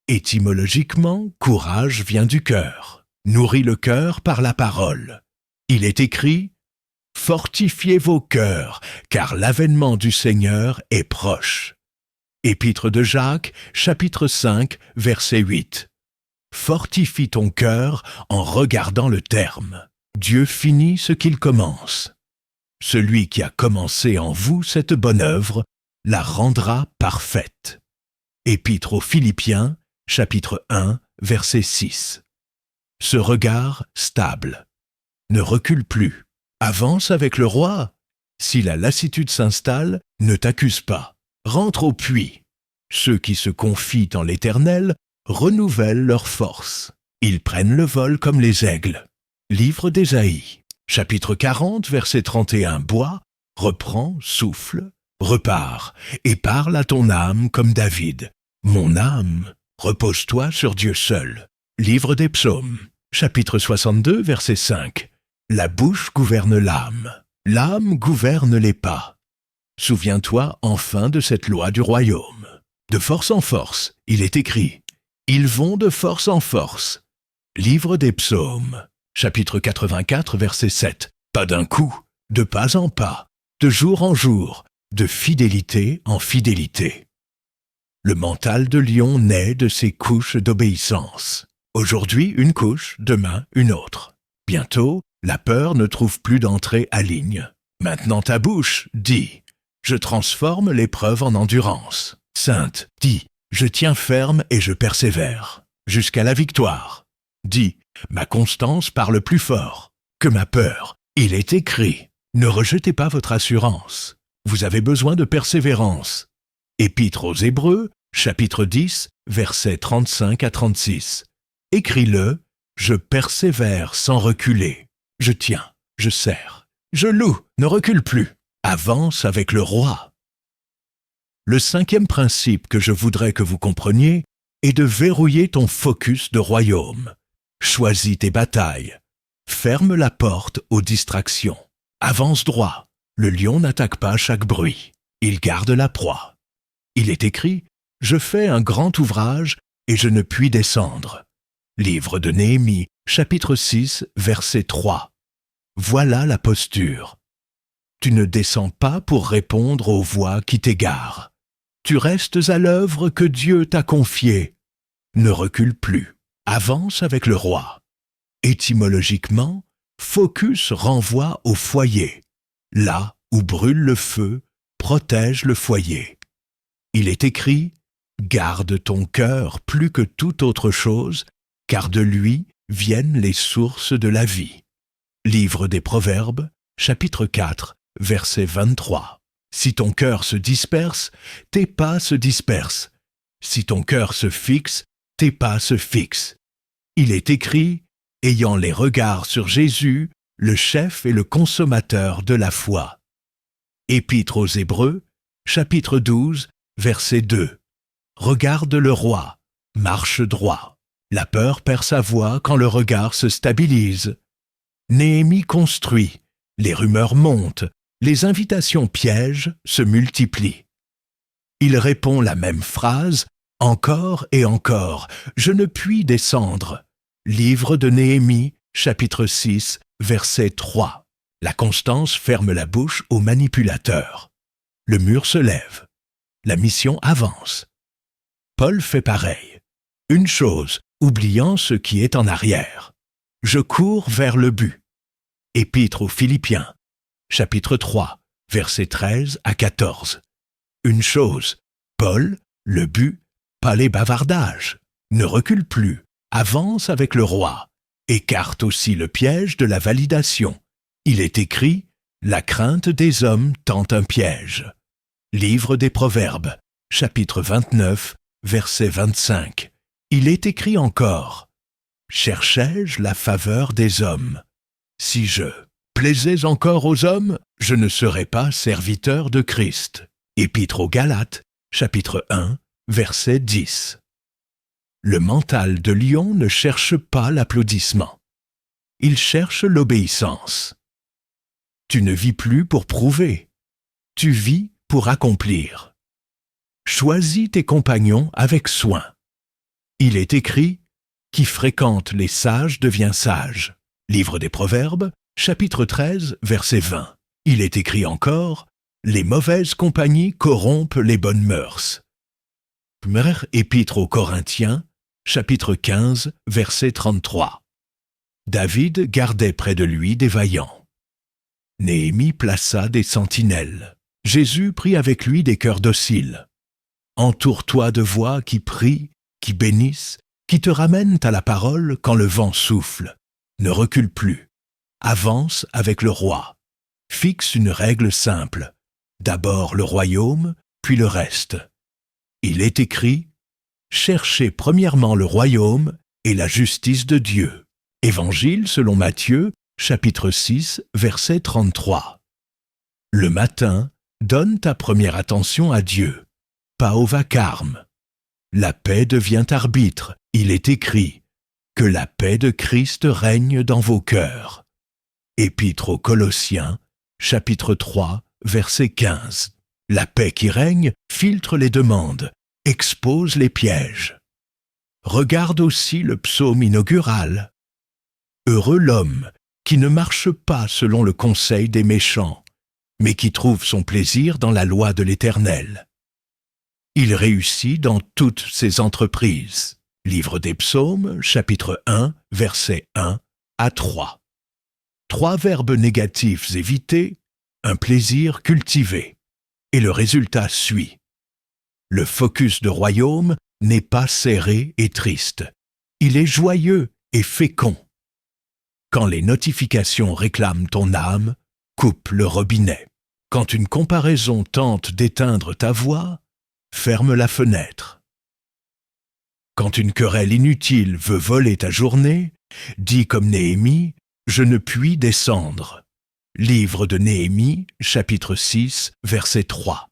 Étymologiquement, courage vient du cœur. Nourrit le cœur par la parole. Il est écrit « Fortifiez vos cœurs, car l'avènement du Seigneur est proche ». Épître de Jacques, chapitre 5, verset 8. Fortifie ton cœur en regardant le terme. Dieu finit ce qu'il commence. Celui qui a commencé en vous cette bonne œuvre la rendra parfaite. Épître aux Philippiens, chapitre 1, verset 6. Ce regard stable. Ne recule plus. Avance avec le roi. Si la lassitude s'installe, ne t'accuse pas. rentre au puits. Ceux qui se confient en l'Éternel renouvellent leurs forces. Ils prennent le vol comme les aigles. Livre d'Ésaïe, chapitre 40, verset 31. Bois, reprends, souffle, repars, et parle à ton âme comme David. Mon âme, repose-toi sur Dieu seul. Livre des psaumes, chapitre 62, verset 5. La bouche gouverne l'âme gouverne les pas. Souviens-toi enfin de cette loi du royaume. De force en force, il est écrit. Ils vont de force en force. Livre des psaumes, chapitre 84, verset 7. Pas d'un coup, de pas en pas, de jour en jour, de fidélité en fidélité. Le mental de lion naît de ses couches d'obéissance. Aujourd'hui une couche, demain une autre. Bientôt, la peur ne trouve plus d'entrée à ligne. Maintenant ta bouche dit « Je transforme l'épreuve en endurance ». Sainte dit « Je tiens ferme et je persévère » jusqu'à la victoire. Dit « Ma constance parle plus fort que ma peur ». Il est écrit « Ne rejetez pas votre assurance. Vous avez besoin de persévérance ». Épître aux Hébreux, chapitre 10, versets 35 à 36. Écris-le « Je persévère sans reculer. Je tiens, je serre. Je loue, ne recule plus. Avance avec le roi. » Le cinquième principe que je voudrais que vous compreniez est de verrouiller ton focus de royaume. Choisis tes batailles. Ferme la porte aux distractions. Avance droit. Le lion n'attaque pas chaque bruit. Il garde la proie. Il est écrit « Je fais un grand ouvrage et je ne puis descendre ». Livre de Néhémie, chapitre 6, verset 3. Voilà la posture. Tu ne descends pas pour répondre aux voix qui t'égarent. Tu restes à l'œuvre que Dieu t'a confiée. Ne recule plus. Avance avec le roi. Étymologiquement, focus renvoie au foyer. Là où brûle le feu, protège le foyer. Il est écrit « Garde ton cœur plus que toute autre chose, car de lui viennent les sources de la vie. » Livre des Proverbes, chapitre 4, verset 23. Si ton cœur se disperse, tes pas se dispersent. Si ton cœur se fixe, tes pas se fixent. Il est écrit, ayant les regards sur Jésus, le chef et le consommateur de la foi. Épître aux Hébreux, chapitre 12, verset 2. Regarde le roi, marche droit. La peur perd sa voix quand le regard se stabilise. Néhémie construit, les rumeurs montent, les invitations pièges se multiplient. Il répond la même phrase, encore et encore, je ne puis descendre. Livre de Néhémie, chapitre 6, verset 3. La constance ferme la bouche aux manipulateurs. Le mur se lève. La mission avance. Paul fait pareil. Une chose, oubliant ce qui est en arrière. Je cours vers le but. Épître aux Philippiens, chapitre 3, versets 13 à 14. Une chose, Paul, le but, pas les bavardages. Ne recule plus, avance avec le roi. Écarte aussi le piège de la validation. Il est écrit « La crainte des hommes tend un piège ». Livre des Proverbes, chapitre 29, verset 25. Il est écrit encore « Cherchais-je la faveur des hommes ? Si je plaisais encore aux hommes, je ne serais pas serviteur de Christ. » Épître aux Galates, chapitre 1, verset 10. Le mental de lion ne cherche pas l'applaudissement. Il cherche l'obéissance. Tu ne vis plus pour prouver. Tu vis pour accomplir. Choisis tes compagnons avec soin. Il est écrit « Qui fréquente les sages devient sage ». Livre des Proverbes, chapitre 13, verset 20. Il est écrit encore « Les mauvaises compagnies corrompent les bonnes mœurs ». Première épître aux Corinthiens, chapitre 15, verset 33. David gardait près de lui des vaillants. Néhémie plaça des sentinelles. Jésus prit avec lui des cœurs dociles. Entoure-toi de voix qui prient, qui bénissent, qui te ramènent à la parole quand le vent souffle. Ne recule plus. Avance avec le roi. Fixe une règle simple. D'abord le royaume, puis le reste. Il est écrit « Cherchez premièrement le royaume et la justice de Dieu ». Évangile selon Matthieu, chapitre 6, verset 33. Le matin, donne ta première attention à Dieu, pas au vacarme. La paix devient arbitre, il est écrit « Que la paix de Christ règne dans vos cœurs ». Épître aux Colossiens, chapitre 3, verset 15. La paix qui règne filtre les demandes, expose les pièges. Regarde aussi le psaume inaugural. Heureux l'homme qui ne marche pas selon le conseil des méchants, mais qui trouve son plaisir dans la loi de l'Éternel. Il réussit dans toutes ses entreprises. Livre des psaumes, chapitre 1, versets 1 à 3. 3 verbes négatifs évités, un plaisir cultivé. Et le résultat suit. Le focus de royaume n'est pas serré et triste. Il est joyeux et fécond. Quand les notifications réclament ton âme, coupe le robinet. Quand une comparaison tente d'éteindre ta voix, ferme la fenêtre. Quand une querelle inutile veut voler ta journée, dis comme Néhémie, « Je ne puis descendre ». Livre de Néhémie, chapitre 6, verset 3.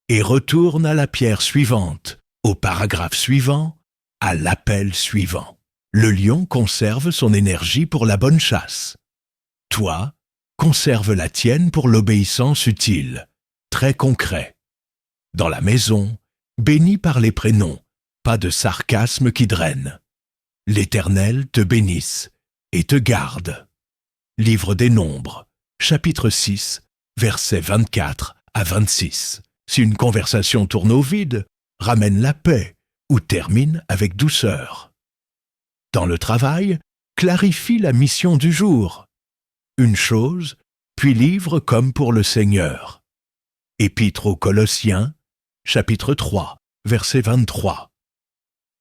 Et retourne à la pierre suivante, au paragraphe suivant, à l'appel suivant. Le lion conserve son énergie pour la bonne chasse. Toi, conserve la tienne pour l'obéissance utile, très concret. Dans la maison, bénis par les prénoms, pas de sarcasme qui draine. L'Éternel te bénisse et te garde. Livre des Nombres, chapitre 6, versets 24 à 26. Si une conversation tourne au vide, ramène la paix ou termine avec douceur. Dans le travail, clarifie la mission du jour. Une chose, puis livre comme pour le Seigneur. Épître aux Colossiens, chapitre 3, verset 23.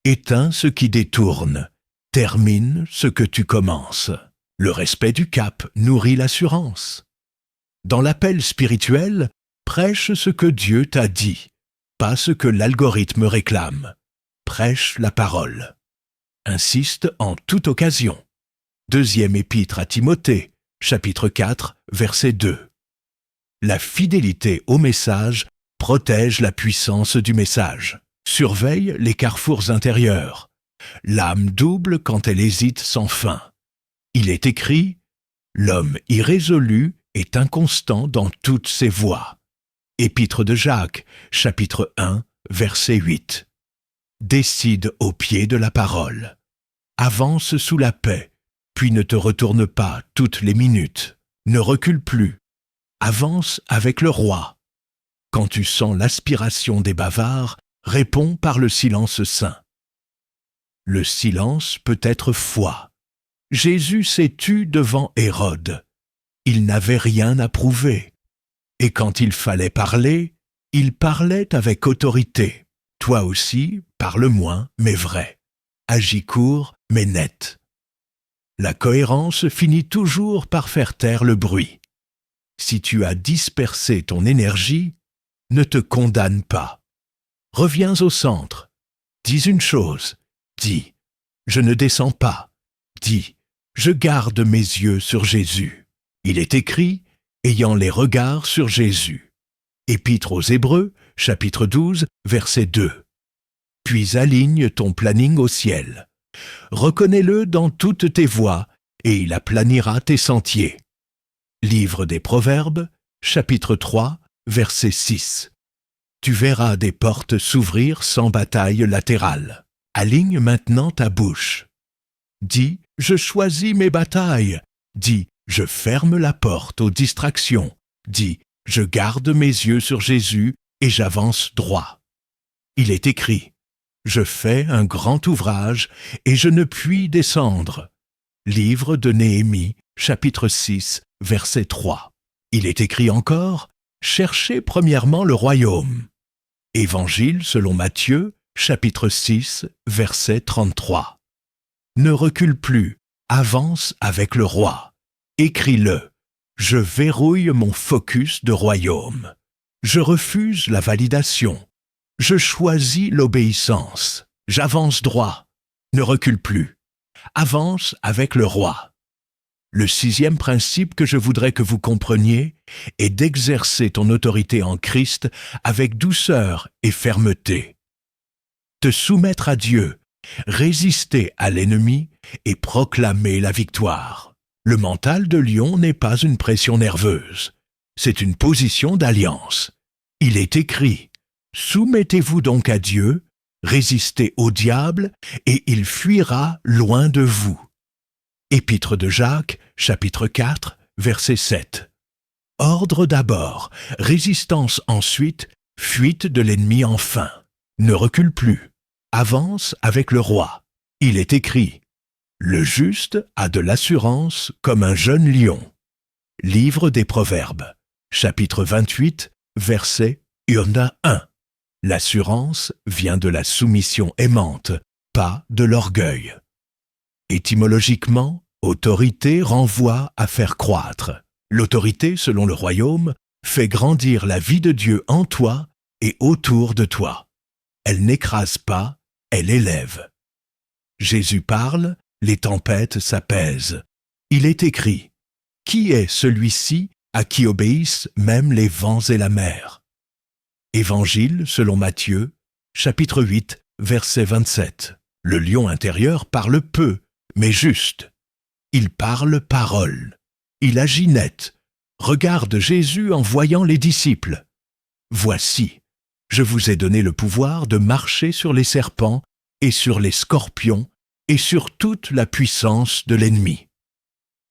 Éteins ce qui détourne, termine ce que tu commences. Le respect du cap nourrit l'assurance. Dans l'appel spirituel, prêche ce que Dieu t'a dit, pas ce que l'algorithme réclame. Prêche la parole. Insiste en toute occasion. Deuxième épître à Timothée, chapitre 4, verset 2. La fidélité au message protège la puissance du message. Surveille les carrefours intérieurs. L'âme double quand elle hésite sans fin. Il est écrit « L'homme irrésolu est inconstant dans toutes ses voies ». Épître de Jacques, chapitre 1, verset 8. Décide au pied de la parole. Avance sous la paix, puis ne te retourne pas toutes les minutes. Ne recule plus. Avance avec le roi. Quand tu sens l'aspiration des bavards, réponds par le silence saint. Le silence peut être foi. Jésus s'est tu devant Hérode. Il n'avait rien à prouver. Et quand il fallait parler, il parlait avec autorité. Toi aussi, parle moins, mais vrai. Agis court, mais net. La cohérence finit toujours par faire taire le bruit. Si tu as dispersé ton énergie, ne te condamne pas. Reviens au centre. Dis une chose. Dis « Je ne descends pas ». Dis « Je garde mes yeux sur Jésus ». Il est écrit « Ayant les regards sur Jésus ». Épître aux Hébreux, chapitre 12, verset 2. Puis aligne ton planning au ciel. Reconnais-le dans toutes tes voies, et il aplanira tes sentiers. Livre des Proverbes, chapitre 3, verset 6. Tu verras des portes s'ouvrir sans bataille latérale. Aligne maintenant ta bouche. Dis, je choisis mes batailles. Dis, je ferme la porte aux distractions. Dis, je garde mes yeux sur Jésus et j'avance droit. Il est écrit, je fais un grand ouvrage et je ne puis descendre. Livre de Néhémie, chapitre 6, verset 3. Il est écrit encore, cherchez premièrement le royaume. Évangile selon Matthieu, chapitre 6, verset 33. Ne recule plus, avance avec le roi. Écris-le. Je verrouille mon focus de royaume. Je refuse la validation. Je choisis l'obéissance. J'avance droit. Ne recule plus. Avance avec le roi. Le 6e principe que je voudrais que vous compreniez est d'exercer ton autorité en Christ avec douceur et fermeté. Te soumettre à Dieu, résister à l'ennemi et proclamer la victoire. Le mental de lion n'est pas une pression nerveuse, c'est une position d'alliance. Il est écrit « Soumettez-vous donc à Dieu, résistez au diable, et il fuira loin de vous. » Épître de Jacques, chapitre 4, verset 7. Ordre d'abord, résistance ensuite, fuite de l'ennemi enfin. Ne recule plus, avance avec le roi. Il est écrit « Le juste a de l'assurance comme un jeune lion. » Livre des Proverbes, chapitre 28, verset 1. L'assurance vient de la soumission aimante, pas de l'orgueil. Étymologiquement, autorité renvoie à faire croître. L'autorité, selon le royaume, fait grandir la vie de Dieu en toi et autour de toi. Elle n'écrase pas, elle élève. Jésus parle, les tempêtes s'apaisent. Il est écrit « Qui est celui-ci à qui obéissent même les vents et la mer ?» Évangile selon Matthieu, chapitre 8, verset 27. Le lion intérieur parle peu, mais juste. Il parle parole. Il agit net. Regarde Jésus en voyant les disciples. « Voici, je vous ai donné le pouvoir de marcher sur les serpents et sur les scorpions et sur toute la puissance de l'ennemi. »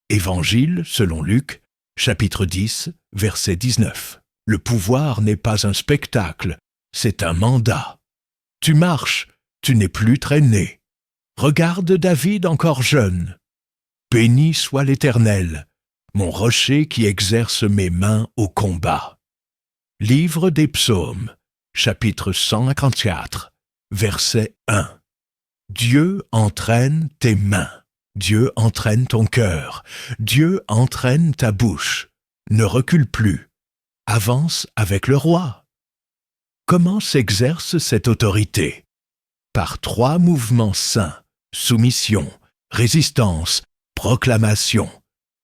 Évangile selon Luc, chapitre 10, verset 19. Le pouvoir n'est pas un spectacle, c'est un mandat. Tu marches, tu n'es plus traîné. Regarde David encore jeune. Béni soit l'Éternel, mon rocher qui exerce mes mains au combat. Livre des Psaumes, chapitre 154, verset 1. Dieu entraîne tes mains, Dieu entraîne ton cœur, Dieu entraîne ta bouche. Ne recule plus, avance avec le roi. Comment s'exerce cette autorité? Par 3 mouvements saints, soumission, résistance, proclamation,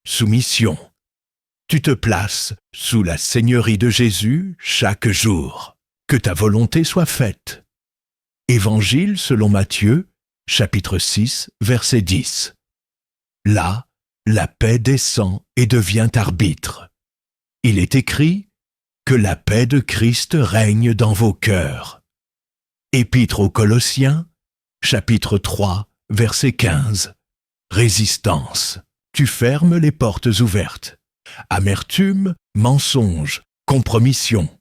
soumission. Tu te places sous la seigneurie de Jésus chaque jour. Que ta volonté soit faite. Évangile selon Matthieu, chapitre 6, verset 10. Là, la paix descend et devient arbitre. Il est écrit « Que la paix de Christ règne dans vos cœurs ». Épître aux Colossiens, chapitre 3, verset 15. Résistance. Tu fermes les portes ouvertes. Amertume, mensonge, compromission.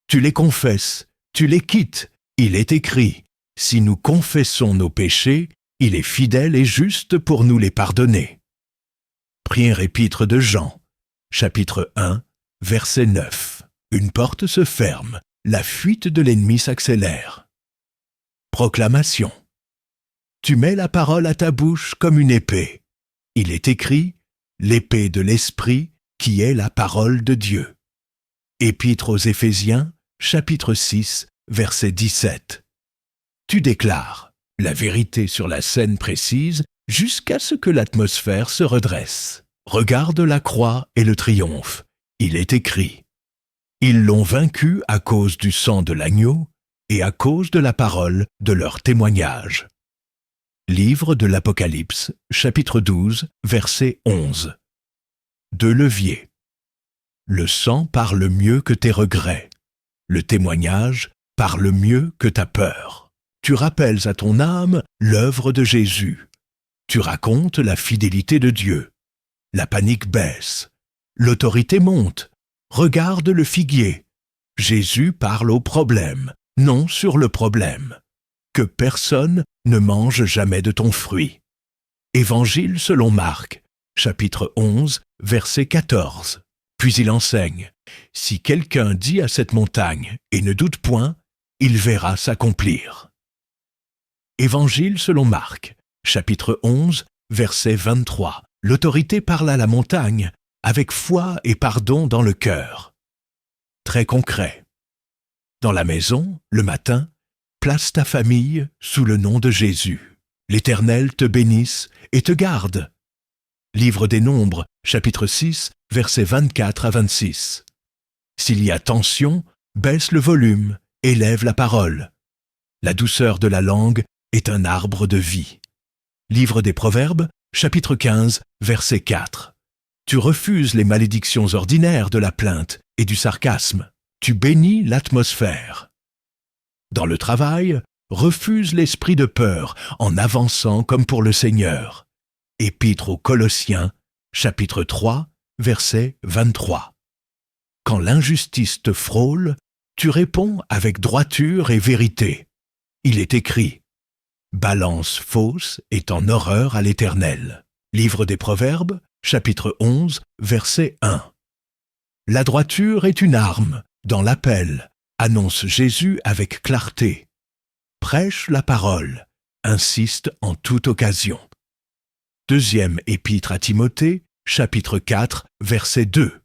Tu les confesses, tu les quittes. Il est écrit « Si nous confessons nos péchés, il est fidèle et juste pour nous les pardonner. » Première épître de Jean, chapitre 1, verset 9. Une porte se ferme, la fuite de l'ennemi s'accélère. Proclamation. Tu mets la parole à ta bouche comme une épée. Il est écrit « L'épée de l'Esprit qui est la parole de Dieu. » Épître aux Éphésiens, chapitre 6, verset 17. Tu déclares la vérité sur la scène précise jusqu'à ce que l'atmosphère se redresse. Regarde la croix et le triomphe. Il est écrit « Ils l'ont vaincu à cause du sang de l'agneau et à cause de la parole de leur témoignage. » Livre de l'Apocalypse, chapitre 12, verset 11. 2 leviers. Le sang parle mieux que tes regrets. Le témoignage parle mieux que ta peur. Tu rappelles à ton âme l'œuvre de Jésus. Tu racontes la fidélité de Dieu. La panique baisse. L'autorité monte. Regarde le figuier. Jésus parle au problème, non sur le problème. Que personne ne mange jamais de ton fruit. Évangile selon Marc, chapitre 11, verset 14. Puis il enseigne « Si quelqu'un dit à cette montagne et ne doute point, il verra s'accomplir. » Évangile selon Marc, chapitre 11, verset 23. L'autorité parle à la montagne, avec foi et pardon dans le cœur. très concret. Dans la maison, le matin, place ta famille sous le nom de Jésus. L'Éternel te bénisse et te garde. Livre des Nombres, chapitre 6, versets 24 à 26. S'il y a tension, baisse le volume, élève la parole. La douceur de la langue est un arbre de vie. Livre des Proverbes, chapitre 15, verset 4. Tu refuses les malédictions ordinaires de la plainte et du sarcasme. Tu bénis l'atmosphère. Dans le travail, refuse l'esprit de peur en avançant comme pour le Seigneur. Épître aux Colossiens, chapitre 3, verset 23. Quand l'injustice te frôle, tu réponds avec droiture et vérité. Il est écrit « Balance fausse est en horreur à l'Éternel ». Livre des Proverbes, chapitre 11, verset 1. La droiture est une arme. Dans l'appel, annonce Jésus avec clarté. Prêche la parole, insiste en toute occasion. Deuxième épître à Timothée, chapitre 4, verset 2.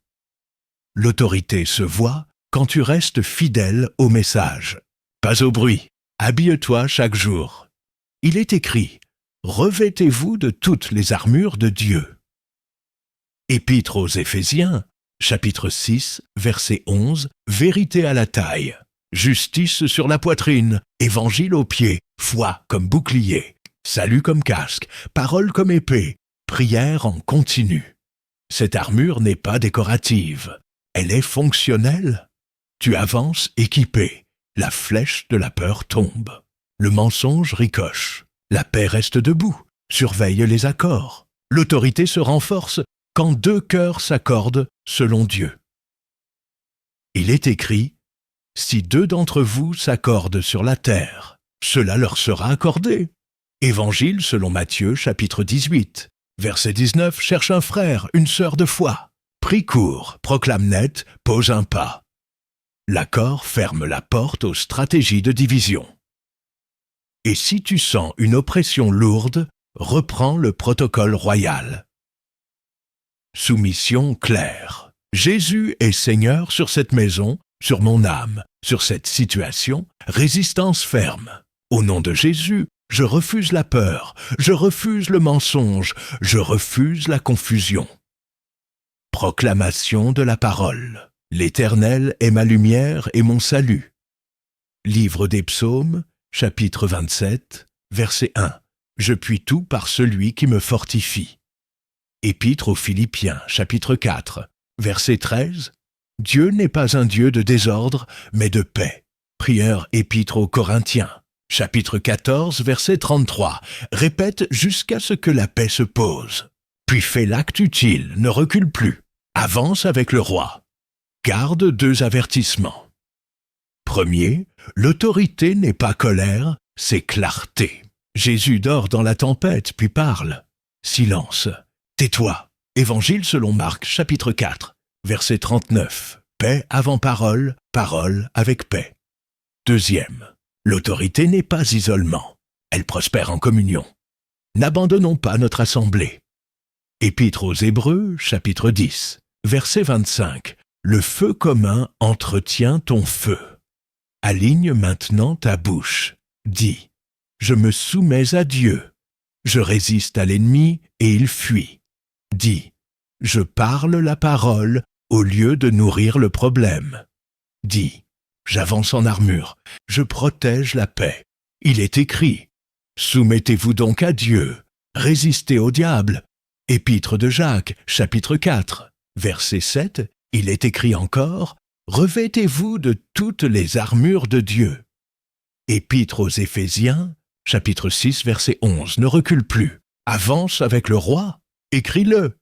L'autorité se voit quand tu restes fidèle au message. Pas au bruit, habille-toi chaque jour. Il est écrit, revêtez-vous de toutes les armures de Dieu. Épître aux Éphésiens, chapitre 6, verset 11, vérité à la taille, justice sur la poitrine, évangile aux pieds, foi comme bouclier, salut comme casque, parole comme épée, prière en continu. Cette armure n'est pas décorative, elle est fonctionnelle. Tu avances équipé, la flèche de la peur tombe, le mensonge ricoche, la paix reste debout, surveille les accords, l'autorité se renforce quand deux cœurs s'accordent selon Dieu. Il est écrit, « Si deux d'entre vous s'accordent sur la terre, cela leur sera accordé. » Évangile selon Matthieu, chapitre 18, verset 19, cherche un frère, une sœur de foi. Prie court, proclame net, pose un pas. L'accord ferme la porte aux stratégies de division. Et si tu sens une oppression lourde, reprends le protocole royal. Soumission claire. Jésus est Seigneur sur cette maison, sur mon âme, sur cette situation, résistance ferme. Au nom de Jésus, je refuse la peur, je refuse le mensonge, je refuse la confusion. Proclamation de la parole. L'Éternel est ma lumière et mon salut. Livre des Psaumes, chapitre 27, verset 1. Je puis tout par celui qui me fortifie. Épître aux Philippiens, chapitre 4, verset 13. Dieu n'est pas un Dieu de désordre, mais de paix. Prière épître aux Corinthiens, chapitre 14, verset 33. Répète jusqu'à ce que la paix se pose. Puis fais l'acte utile, ne recule plus. Avance avec le roi. Garde deux avertissements. Premier, l'autorité n'est pas colère, c'est clarté. Jésus dort dans la tempête, puis parle. Silence. Tais-toi. Évangile selon Marc, chapitre 4, verset 39. Paix avant parole, parole avec paix. Deuxième, l'autorité n'est pas isolement. Elle prospère en communion. N'abandonnons pas notre assemblée. Épître aux Hébreux, chapitre 10, verset 25. Le feu commun entretient ton feu. Aligne maintenant ta bouche. Dis, je me soumets à Dieu. Je résiste à l'ennemi et il fuit. Dis, je parle la parole au lieu de nourrir le problème. Dis, j'avance en armure, je protège la paix. Il est écrit, soumettez-vous donc à Dieu, résistez au diable. Épître de Jacques, chapitre 4, verset 7, il est écrit encore, revêtez-vous de toutes les armures de Dieu. Épître aux Éphésiens, chapitre 6, verset 11, ne recule plus, avance avec le roi. Écris-le.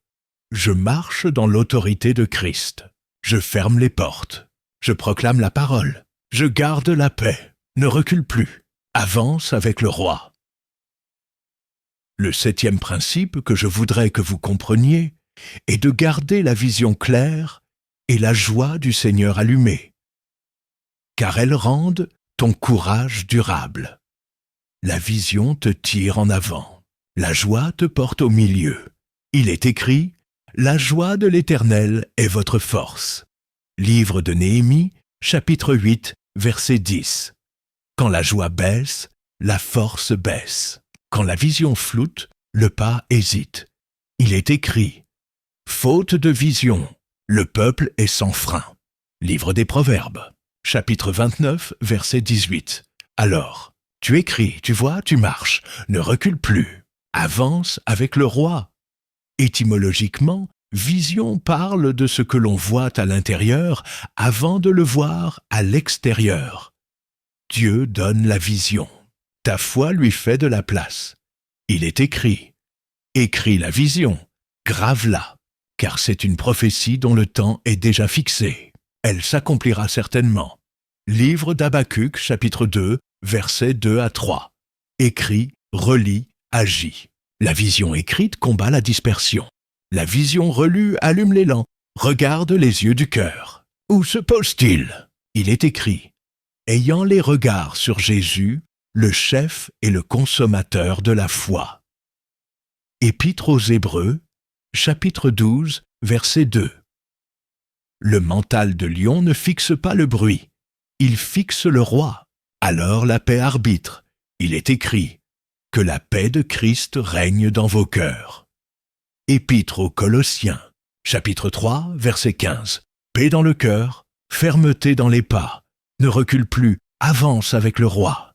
Je marche dans l'autorité de Christ. Je ferme les portes. Je proclame la parole. Je garde la paix. Ne recule plus. Avance avec le roi. Le septième principe que je voudrais que vous compreniez est de garder la vision claire et la joie du Seigneur allumée, car elles rendent ton courage durable. La vision te tire en avant. La joie te porte au milieu. Il est écrit, « La joie de l'Éternel est votre force. » Livre de Néhémie, chapitre 8, verset 10. Quand la joie baisse, la force baisse. Quand la vision floute, le pas hésite. Il est écrit « Faute de vision, le peuple est sans frein ». Livre des Proverbes, chapitre 29, verset 18. Alors, tu écris, tu vois, tu marches, ne recule plus, avance avec le roi. Étymologiquement, vision parle de ce que l'on voit à l'intérieur avant de le voir à l'extérieur. Dieu donne la vision. Ta foi lui fait de la place. Il est écrit. Écris la vision, grave-la, car c'est une prophétie dont le temps est déjà fixé. Elle s'accomplira certainement. Livre d'Habacuc, chapitre 2, versets 2 à 3. Écris, relis, agis. La vision écrite combat la dispersion. La vision relue allume l'élan, regarde les yeux du cœur. Où se pose-t-il? Il est écrit. Ayant les regards sur Jésus, le chef et le consommateur de la foi. Épître aux Hébreux, chapitre 12, verset 2. Le mental de lion ne fixe pas le bruit, il fixe le roi. Alors la paix arbitre. Il est écrit que la paix de Christ règne dans vos cœurs. Épître aux Colossiens, chapitre 3, verset 15. Paix dans le cœur, fermeté dans les pas. Ne recule plus, avance avec le roi.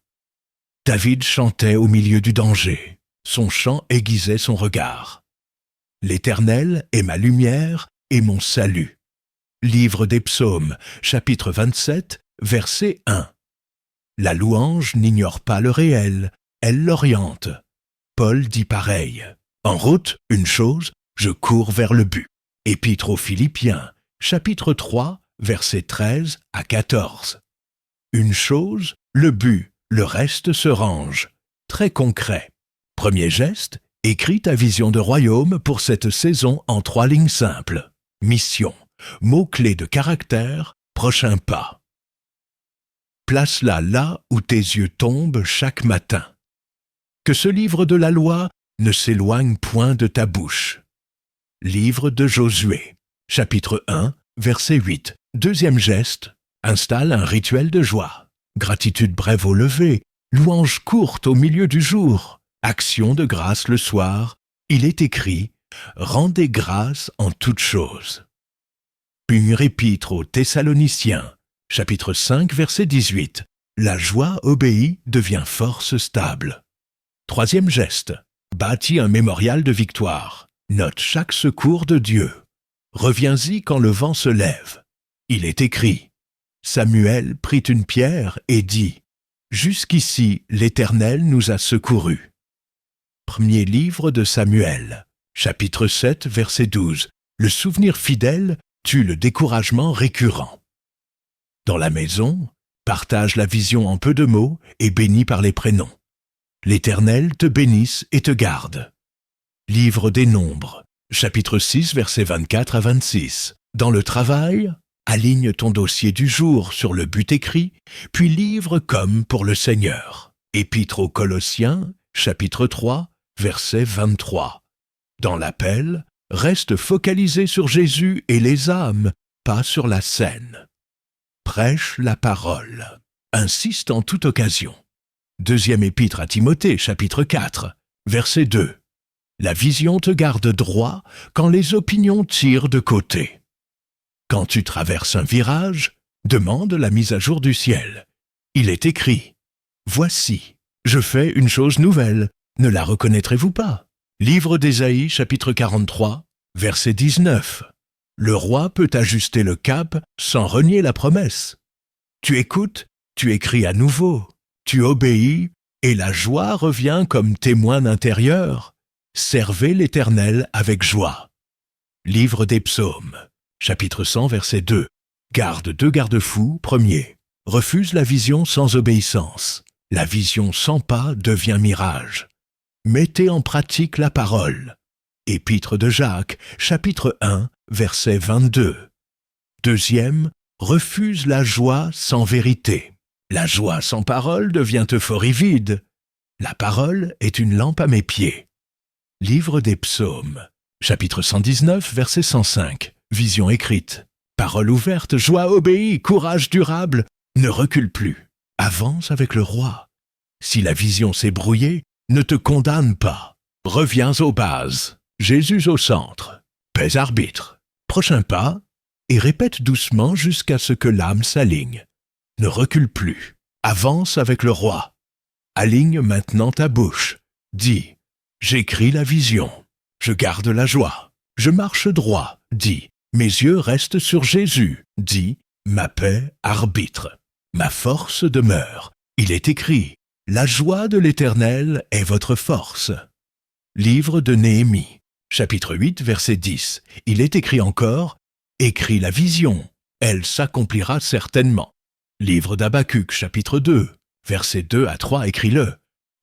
David chantait au milieu du danger. Son chant aiguisait son regard. L'Éternel est ma lumière et mon salut. Livre des Psaumes, chapitre 27, verset 1. La louange n'ignore pas le réel, elle l'oriente. Paul dit pareil. En route, une chose, je cours vers le but. Épître aux Philippiens, chapitre 3, versets 13 à 14. Une chose, le but, le reste se range. Très concret. Premier geste, écris ta vision de royaume pour cette saison en 3 lignes simples. Mission, mots-clés de caractère, prochain pas. Place-la là où tes yeux tombent chaque matin. Que ce livre de la loi ne s'éloigne point de ta bouche. Livre de Josué, chapitre 1, verset 8. Deuxième geste, installe un rituel de joie. Gratitude brève au lever, louange courte au milieu du jour. Action de grâce le soir, il est écrit « Rendez grâce en toutes choses ». Une épître aux Thessaloniciens, chapitre 5, verset 18. La joie obéie devient force stable. Troisième geste, bâtis un mémorial de victoire. Note chaque secours de Dieu. Reviens-y quand le vent se lève. Il est écrit « Samuel prit une pierre et dit « Jusqu'ici l'Éternel nous a secourus ». Premier livre de Samuel, chapitre 7, verset 12. Le souvenir fidèle tue le découragement récurrent. Dans la maison, partage la vision en peu de mots et bénis par les prénoms. L'Éternel te bénisse et te garde. Livre des Nombres, chapitre 6, versets 24 à 26. Dans le travail, aligne ton dossier du jour sur le but écrit, puis livre comme pour le Seigneur. Épître aux Colossiens, chapitre 3, verset 23. Dans l'appel, reste focalisé sur Jésus et les âmes, pas sur la scène. Prêche la parole. Insiste en toute occasion. Deuxième épître à Timothée, chapitre 4, verset 2. La vision te garde droit quand les opinions tirent de côté. Quand tu traverses un virage, demande la mise à jour du ciel. Il est écrit « Voici, je fais une chose nouvelle, ne la reconnaîtrez-vous pas ?» Livre d'Ésaïe, chapitre 43, verset 19. Le roi peut ajuster le cap sans renier la promesse. Tu écoutes, tu écris à nouveau, tu obéis, et la joie revient comme témoin intérieur. Servez l'Éternel avec joie. Livre des Psaumes, chapitre 100, verset 2. Garde 2 garde-fous, premier. Refuse la vision sans obéissance. La vision sans pas devient mirage. Mettez en pratique la parole. Épître de Jacques, chapitre 1, verset 22. Deuxième, refuse la joie sans vérité. La joie sans parole devient euphorie vide. La parole est une lampe à mes pieds. Livre des Psaumes, chapitre 119, verset 105. Vision écrite. Parole ouverte, joie obéie, courage durable, ne recule plus. Avance avec le roi. Si la vision s'est brouillée, ne te condamne pas. Reviens aux bases. Jésus au centre. Paix arbitre. Prochain pas, et répète doucement jusqu'à ce que l'âme s'aligne. Ne recule plus. Avance avec le roi. Aligne maintenant ta bouche. Dis, j'écris la vision. Je garde la joie. Je marche droit. Dis, mes yeux restent sur Jésus. Dis, ma paix arbitre. Ma force demeure. Il est écrit, la joie de l'Éternel est votre force. Livre de Néhémie, chapitre 8, verset 10. Il est écrit encore, écris la vision, elle s'accomplira certainement. Livre d'Habacuc, chapitre 2, verset 2 à 3, écris-le.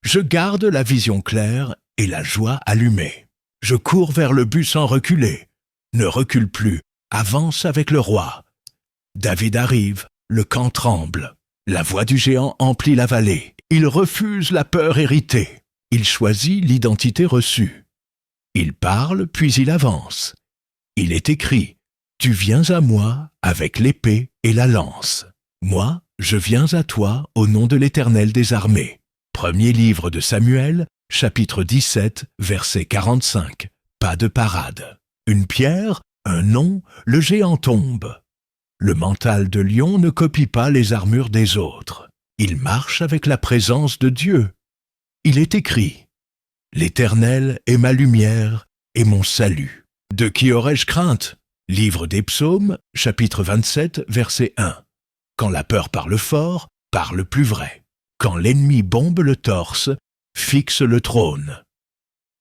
Je garde la vision claire et la joie allumée. Je cours vers le but sans reculer. Ne recule plus, avance avec le roi. David arrive, le camp tremble. La voix du géant emplit la vallée. Il refuse la peur héritée. Il choisit l'identité reçue. Il parle, puis il avance. Il est écrit, tu viens à moi avec l'épée et la lance. Moi, je viens à toi au nom de l'Éternel des armées. Premier livre de Samuel, chapitre 17, verset 45. Pas de parade. Une pierre, un nom, le géant tombe. Le mental de lion ne copie pas les armures des autres. Il marche avec la présence de Dieu. Il est écrit, l'Éternel est ma lumière et mon salut. De qui aurais-je crainte? Livre des Psaumes, chapitre 27, verset 1. Quand la peur parle fort, parle plus vrai. Quand l'ennemi bombe le torse, fixe le trône.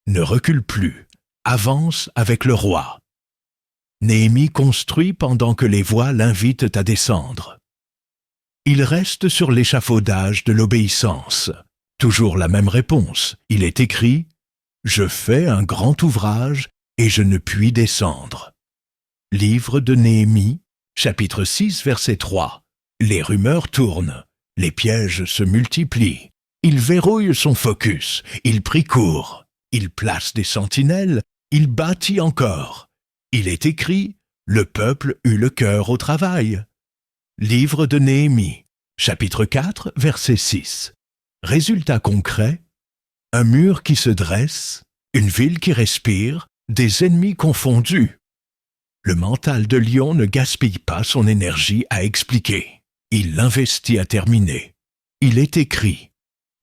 Ne recule plus, avance avec le roi. Néhémie construit pendant que les voix l'invitent à descendre. Il reste sur l'échafaudage de l'obéissance. Toujours la même réponse. Il est écrit « Je fais un grand ouvrage et je ne puis descendre ». Livre de Néhémie, chapitre 6, verset 3. Les rumeurs tournent, les pièges se multiplient. Il verrouille son focus, il prie court, il place des sentinelles, il bâtit encore. Il est écrit, le peuple eut le cœur au travail. Livre de Néhémie, chapitre 4, verset 6. Résultat concret, un mur qui se dresse, une ville qui respire, des ennemis confondus. Le mental de lion ne gaspille pas son énergie à expliquer. Il l'investit à terminer. Il est écrit,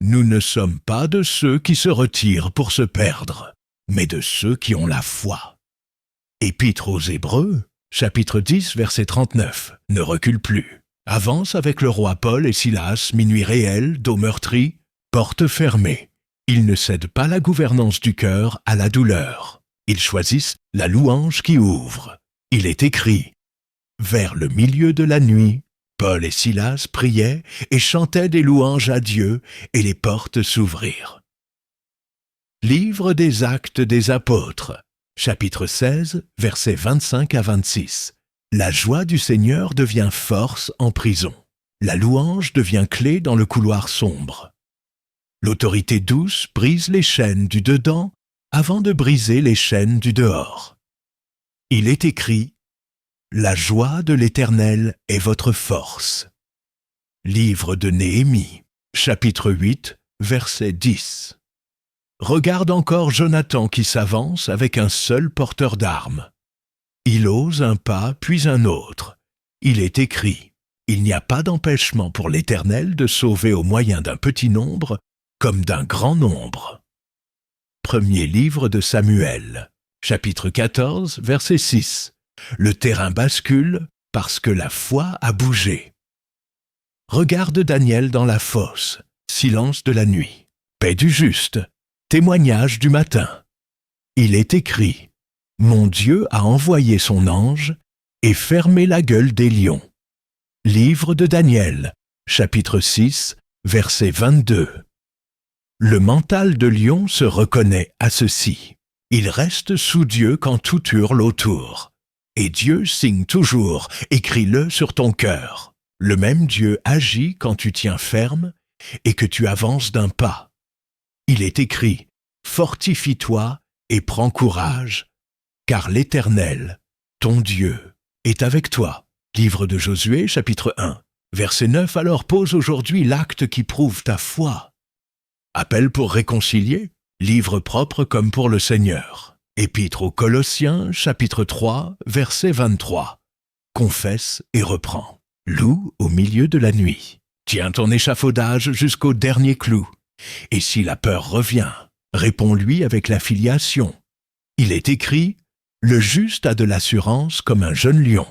nous ne sommes pas de ceux qui se retirent pour se perdre, mais de ceux qui ont la foi. Épître aux Hébreux, chapitre 10, verset 39. Ne recule plus. Avance avec le roi Paul et Silas, minuit réel, dos meurtri, porte fermée. Ils ne cèdent pas la gouvernance du cœur à la douleur. Ils choisissent la louange qui ouvre. Il est écrit, vers le milieu de la nuit, Paul et Silas priaient et chantaient des louanges à Dieu et les portes s'ouvrirent. Livre des Actes des Apôtres, chapitre 16, versets 25 à 26. La joie du Seigneur devient force en prison. La louange devient clé dans le couloir sombre. L'autorité douce brise les chaînes du dedans avant de briser les chaînes du dehors. Il est écrit, la joie de l'Éternel est votre force. Livre de Néhémie, chapitre 8, verset 10. Regarde encore Jonathan qui s'avance avec un seul porteur d'armes. Il ose un pas puis un autre. Il est écrit, il n'y a pas d'empêchement pour l'Éternel de sauver au moyen d'un petit nombre comme d'un grand nombre. Premier livre de Samuel, chapitre 14, verset 6. Le terrain bascule parce que la foi a bougé. Regarde Daniel dans la fosse, silence de la nuit, paix du juste, témoignage du matin. Il est écrit, mon Dieu a envoyé son ange et fermé la gueule des lions. Livre de Daniel, chapitre 6, verset 22. Le mental de lion se reconnaît à ceci. Il reste sous Dieu quand tout hurle autour. Et Dieu signe toujours, écris-le sur ton cœur. Le même Dieu agit quand tu tiens ferme et que tu avances d'un pas. Il est écrit, fortifie-toi et prends courage, car l'Éternel, ton Dieu, est avec toi. Livre de Josué, chapitre 1, verset 9. Alors pose aujourd'hui l'acte qui prouve ta foi. Appel pour réconcilier, livre propre comme pour le Seigneur. Épître aux Colossiens, chapitre 3, verset 23. Confesse et reprends. Loue au milieu de la nuit. Tiens ton échafaudage jusqu'au dernier clou. Et si la peur revient, réponds-lui avec la filiation. Il est écrit, « Le juste a de l'assurance comme un jeune lion ».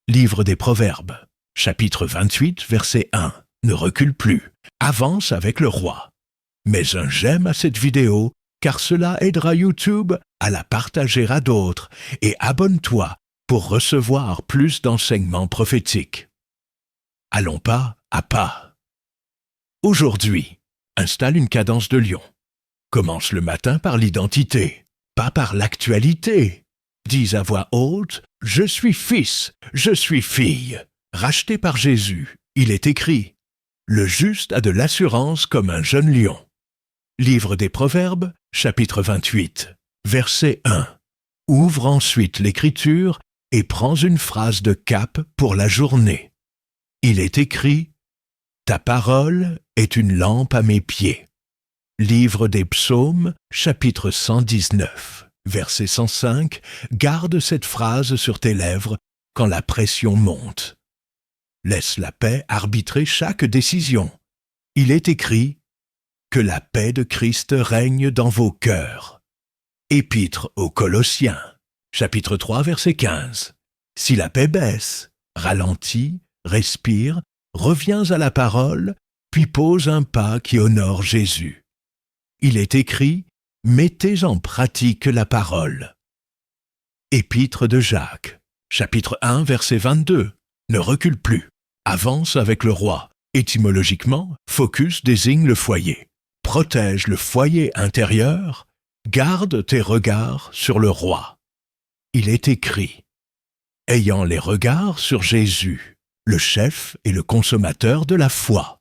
Livre des Proverbes, chapitre 28, verset 1. Ne recule plus, avance avec le roi. Mets un j'aime à cette vidéo, car cela aidera YouTube à la partager à d'autres, et abonne-toi pour recevoir plus d'enseignements prophétiques. Allons pas à pas. Aujourd'hui, installe une cadence de lion. Commence le matin par l'identité, pas par l'actualité. Dis à voix haute, « Je suis fils, je suis fille ». Racheté par Jésus, il est écrit, « Le juste a de l'assurance comme un jeune lion ». Livre des Proverbes, chapitre 28, verset 1. Ouvre ensuite l'Écriture et prends une phrase de cap pour la journée. Il est écrit, « Ta parole est une lampe à mes pieds ». Livre des Psaumes, chapitre 119, verset 105. Garde cette phrase sur tes lèvres quand la pression monte. Laisse la paix arbitrer chaque décision. Il est écrit, « Que la paix de Christ règne dans vos cœurs ». Épître aux Colossiens, chapitre 3, verset 15. Si la paix baisse, ralentis, respire, reviens à la parole, puis pose un pas qui honore Jésus. Il est écrit, « Mettez en pratique la parole ». Épître de Jacques, chapitre 1, verset 22. Ne recule plus, avance avec le roi. Étymologiquement, focus désigne le foyer. Protège le foyer intérieur, garde tes regards sur le roi. Il est écrit, « Ayant les regards sur Jésus, le chef et le consommateur de la foi ».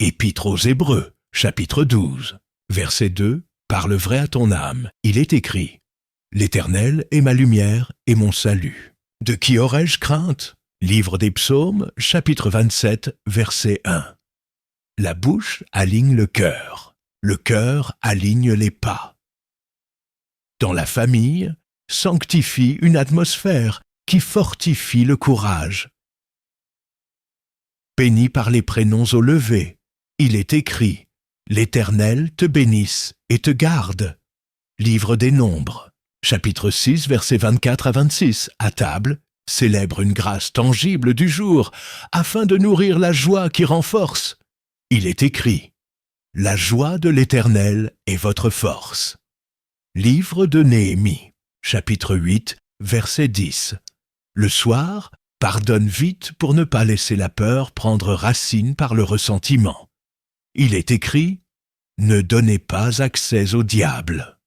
Épître aux Hébreux, chapitre 12, verset 2, « Parle vrai à ton âme ». Il est écrit, « L'Éternel est ma lumière et mon salut. De qui aurais-je crainte ?» Livre des Psaumes, chapitre 27, verset 1. La bouche aligne le cœur aligne les pas. Dans la famille, sanctifie une atmosphère qui fortifie le courage. Béni par les prénoms au lever, il est écrit, « L'Éternel te bénisse et te garde ». Livre des Nombres, chapitre 6, versets 24 à 26. À table, célèbre une grâce tangible du jour, afin de nourrir la joie qui renforce. Il est écrit, « La joie de l'Éternel est votre force ». Livre de Néhémie, chapitre 8, verset 10. Le soir, pardonne vite pour ne pas laisser la peur prendre racine par le ressentiment. Il est écrit, « Ne donnez pas accès au diable ».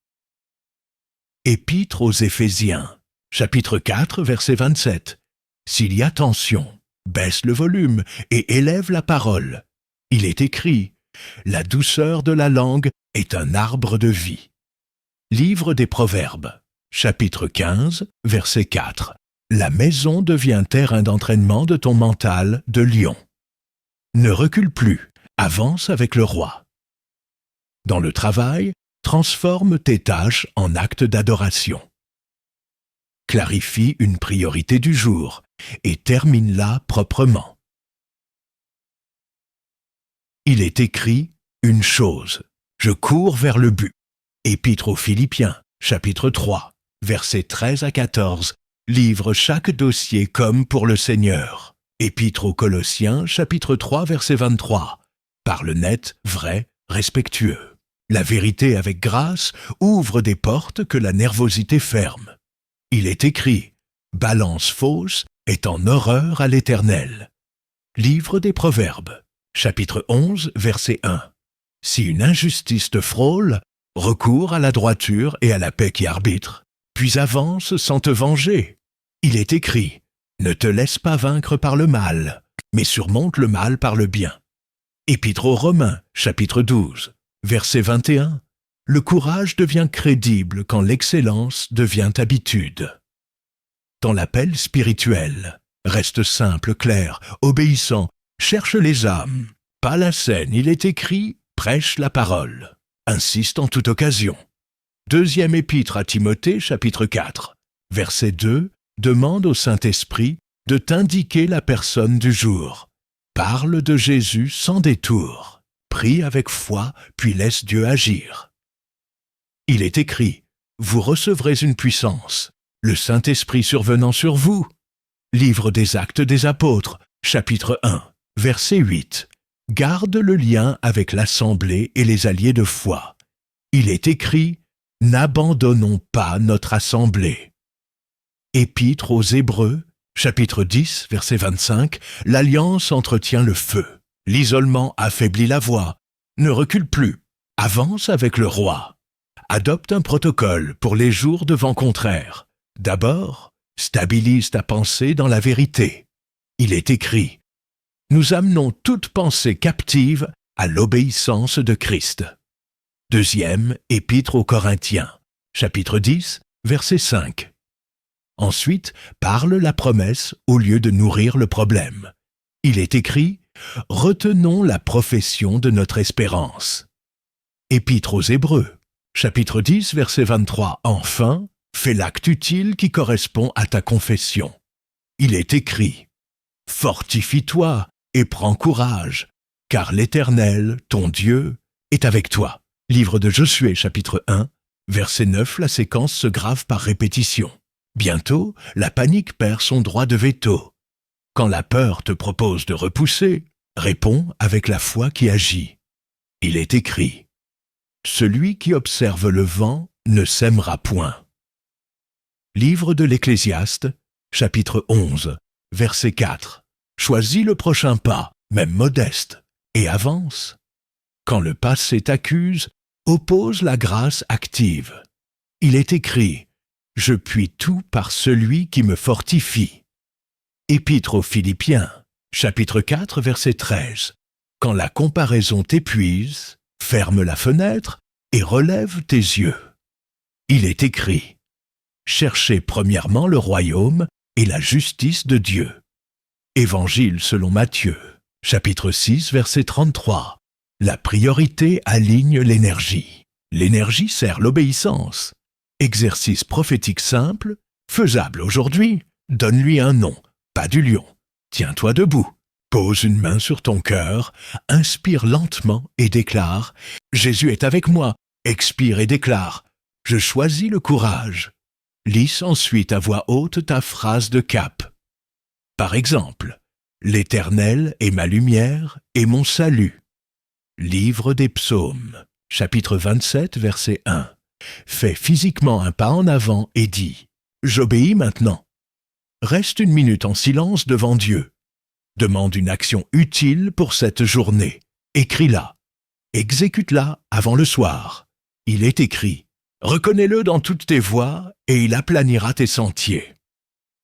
Épître aux Éphésiens, chapitre 4, verset 27. S'il y a tension, baisse le volume et élève la parole. Il est écrit, « La douceur de la langue est un arbre de vie ». Livre des Proverbes, chapitre 15, verset 4. La maison devient terrain d'entraînement de ton mental de lion. Ne recule plus, avance avec le roi. Dans le travail, transforme tes tâches en actes d'adoration. Clarifie une priorité du jour et termine-la proprement. Il est écrit une chose, je cours vers le but. Épître aux Philippiens, chapitre 3, versets 13 à 14, livre chaque dossier comme pour le Seigneur. Épître aux Colossiens, chapitre 3, verset 23, parle net, vrai, respectueux. La vérité avec grâce ouvre des portes que la nervosité ferme. Il est écrit, balance fausse est en horreur à l'Éternel. Livre des Proverbes, chapitre 11, verset 1. Si une injustice te frôle, recours à la droiture et à la paix qui arbitre, puis avance sans te venger. Il est écrit, ne te laisse pas vaincre par le mal, mais surmonte le mal par le bien. Épître aux Romains, chapitre 12, verset 21. Le courage devient crédible quand l'excellence devient habitude. ton appel spirituel. Reste simple, clair, obéissant, cherche les âmes. Pas la scène, il est écrit, prêche la parole. Insiste en toute occasion. Deuxième épître à Timothée, chapitre 4, verset 2, demande au Saint-Esprit de t'indiquer la personne du jour. Parle de Jésus sans détour. Prie avec foi, puis laisse Dieu agir. Il est écrit, vous recevrez une puissance, le Saint-Esprit survenant sur vous. Livre des Actes des Apôtres, chapitre 1, verset 8. Garde le lien avec l'assemblée et les alliés de foi. Il est écrit, n'abandonnons pas notre assemblée. Épître aux Hébreux, chapitre 10, verset 25, l'alliance entretient le feu. L'isolement affaiblit la voix. Ne recule plus. Avance avec le roi. Adopte un protocole pour les jours de vent contraire. D'abord, stabilise ta pensée dans la vérité. Il est écrit, nous amenons toute pensée captive à l'obéissance de Christ. Deuxième épître aux Corinthiens, chapitre 10, verset 5. Ensuite, parle la promesse au lieu de nourrir le problème. Il est écrit, retenons la profession de notre espérance. Épître aux Hébreux, chapitre 10, verset 23. Enfin, fais l'acte utile qui correspond à ta confession. Il est écrit, fortifie-toi et prends courage, car l'Éternel, ton Dieu, est avec toi. Livre de Josué, chapitre 1, verset 9, la séquence se grave par répétition. Bientôt, la panique perd son droit de veto. Quand la peur te propose de repousser, réponds avec la foi qui agit. Il est écrit, celui qui observe le vent ne sèmera point. Livre de l'Ecclésiaste, chapitre 11, verset 4. Choisis le prochain pas, même modeste, et avance. Quand le passé t'accuse, oppose la grâce active. Il est écrit, je puis tout par celui qui me fortifie. Épître aux Philippiens, chapitre 4, verset 13. Quand la comparaison t'épuise, ferme la fenêtre et relève tes yeux. Il est écrit, cherchez premièrement le royaume et la justice de Dieu. Évangile selon Matthieu, chapitre 6, verset 33. La priorité aligne l'énergie. L'énergie sert l'obéissance. Exercice prophétique simple, faisable aujourd'hui. Donne-lui un nom, pas du lion. Tiens-toi debout. Pose une main sur ton cœur, inspire lentement et déclare « Jésus est avec moi ». Expire et déclare « Je choisis le courage ». Lisse ensuite à voix haute ta phrase de cap. Par exemple, « L'Éternel est ma lumière et mon salut ». Livre des Psaumes, chapitre 27, verset 1. Fais physiquement un pas en avant et dis « J'obéis maintenant ». Reste une minute en silence devant Dieu. Demande une action utile pour cette journée. Écris-la. Exécute-la avant le soir. Il est écrit. Reconnais-le dans toutes tes voies et il aplanira tes sentiers.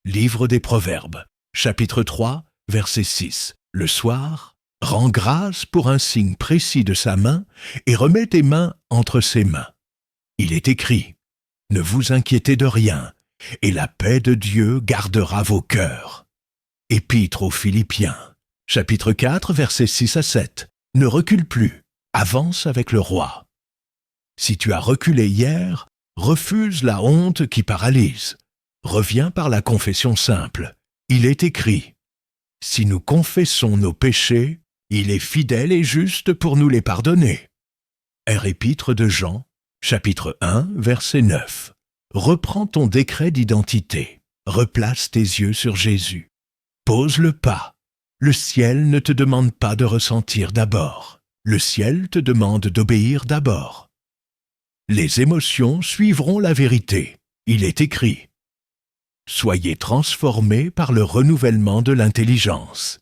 Livre des Proverbes, chapitre 3, verset 6. Le soir, rends grâce pour un signe précis de sa main et remets tes mains entre ses mains. Il est écrit. Ne vous inquiétez de rien et la paix de Dieu gardera vos cœurs. Épître aux Philippiens, chapitre 4, versets 6 à 7. Ne recule plus, avance avec le roi. Si tu as reculé hier, refuse la honte qui paralyse. Reviens par la confession simple. Il est écrit, « Si nous confessons nos péchés, il est fidèle et juste pour nous les pardonner. » Épître de Jean, chapitre 1, verset 9. Reprends ton décret d'identité. Replace tes yeux sur Jésus. Pose le pas. Le ciel ne te demande pas de ressentir d'abord. Le ciel te demande d'obéir d'abord. Les émotions suivront la vérité. Il est écrit. Soyez transformés par le renouvellement de l'intelligence.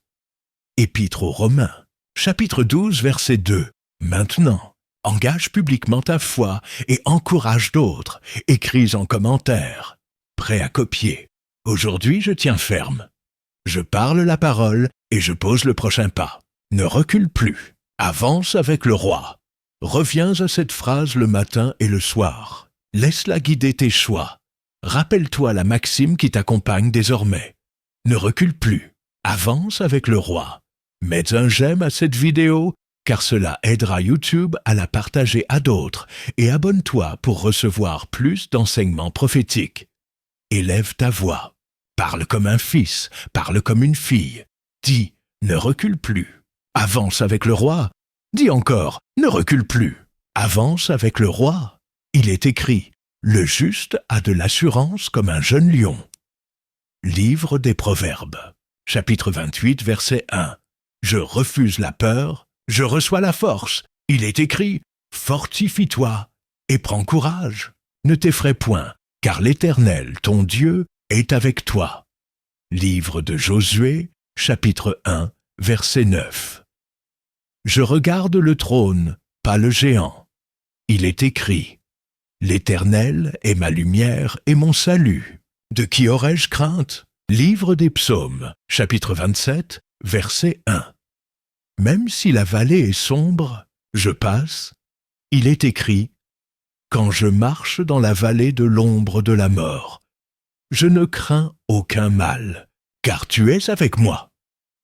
Épître aux Romains, chapitre 12, verset 2. Maintenant, engage publiquement ta foi et encourage d'autres. Écris en commentaire. Prêt à copier. Aujourd'hui, je tiens ferme. Je parle la parole et je pose le prochain pas. Ne recule plus. Avance avec le roi. Reviens à cette phrase le matin et le soir. Laisse-la guider tes choix. rappelle-toi la maxime qui t'accompagne désormais. Ne recule plus, avance avec le roi. Mets un j'aime à cette vidéo, car cela aidera YouTube à la partager à d'autres, et abonne-toi pour recevoir plus d'enseignements prophétiques. Élève ta voix. Parle comme un fils, parle comme une fille. Dis, ne recule plus. Avance avec le roi. Dis encore, ne recule plus. Avance avec le roi. Il est écrit, le juste a de l'assurance comme un jeune lion. Livre des Proverbes, chapitre 28, verset 1. Je refuse la peur, je reçois la force. Il est écrit, fortifie-toi et prends courage. Ne t'effraie point, car l'Éternel, ton Dieu, est avec toi. Livre de Josué, chapitre 1, verset 9. Je regarde le trône, pas le géant. Il est écrit, l'Éternel est ma lumière et mon salut. De qui aurais-je crainte? Livre des Psaumes, chapitre 27, verset 1. Même si la vallée est sombre, je passe. Il est écrit, quand je marche dans la vallée de l'ombre de la mort, je ne crains aucun mal, car tu es avec moi.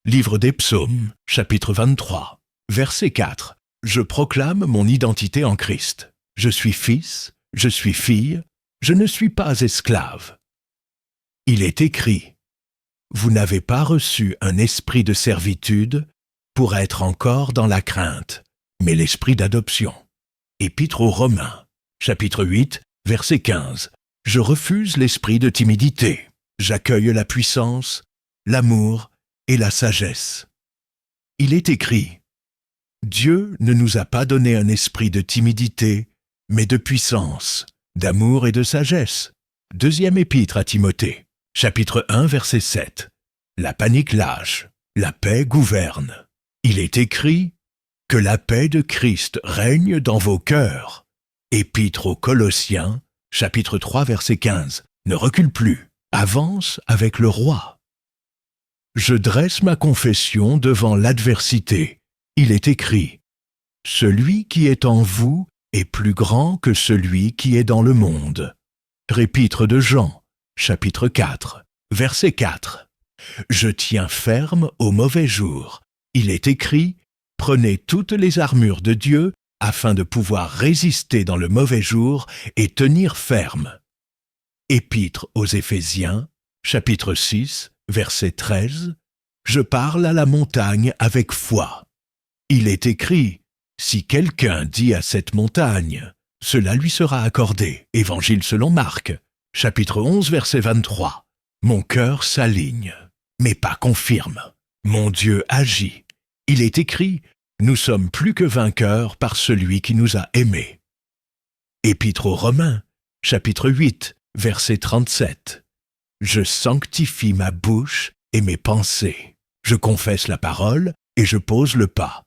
Livre des Psaumes, chapitre 23, verset 4. Je proclame mon identité en Christ. Je suis fils, je suis fille, je ne suis pas esclave. Il est écrit, vous n'avez pas reçu un esprit de servitude pour être encore dans la crainte, mais l'esprit d'adoption. Épître aux Romains, chapitre 8, verset 15. Je refuse l'esprit de timidité. J'accueille la puissance, l'amour et la sagesse. Il est écrit, Dieu ne nous a pas donné un esprit de timidité, mais de puissance, d'amour et de sagesse. Deuxième épître à Timothée, chapitre 1, verset 7. La panique lâche, la paix gouverne. Il est écrit, que la paix de Christ règne dans vos cœurs. Épître aux Colossiens, chapitre 3, verset 15. Ne recule plus, avance avec le roi. Je dresse ma confession devant l'adversité. Il est écrit, celui qui est en vous est plus grand que celui qui est dans le monde. Épître de Jean, chapitre 4, verset 4. Je tiens ferme au mauvais jour. Il est écrit, prenez toutes les armures de Dieu afin de pouvoir résister dans le mauvais jour et tenir ferme. Épître aux Éphésiens, chapitre 6, verset 13. Je parle à la montagne avec foi. Il est écrit, si quelqu'un dit à cette montagne, cela lui sera accordé. Évangile selon Marc, chapitre 11, verset 23. Mon cœur s'aligne, mais pas confirme. Mon Dieu agit. Il est écrit, nous sommes plus que vainqueurs par celui qui nous a aimés. Épître aux Romains, chapitre 8, verset 37. Je sanctifie ma bouche et mes pensées. Je confesse la parole et je pose le pas.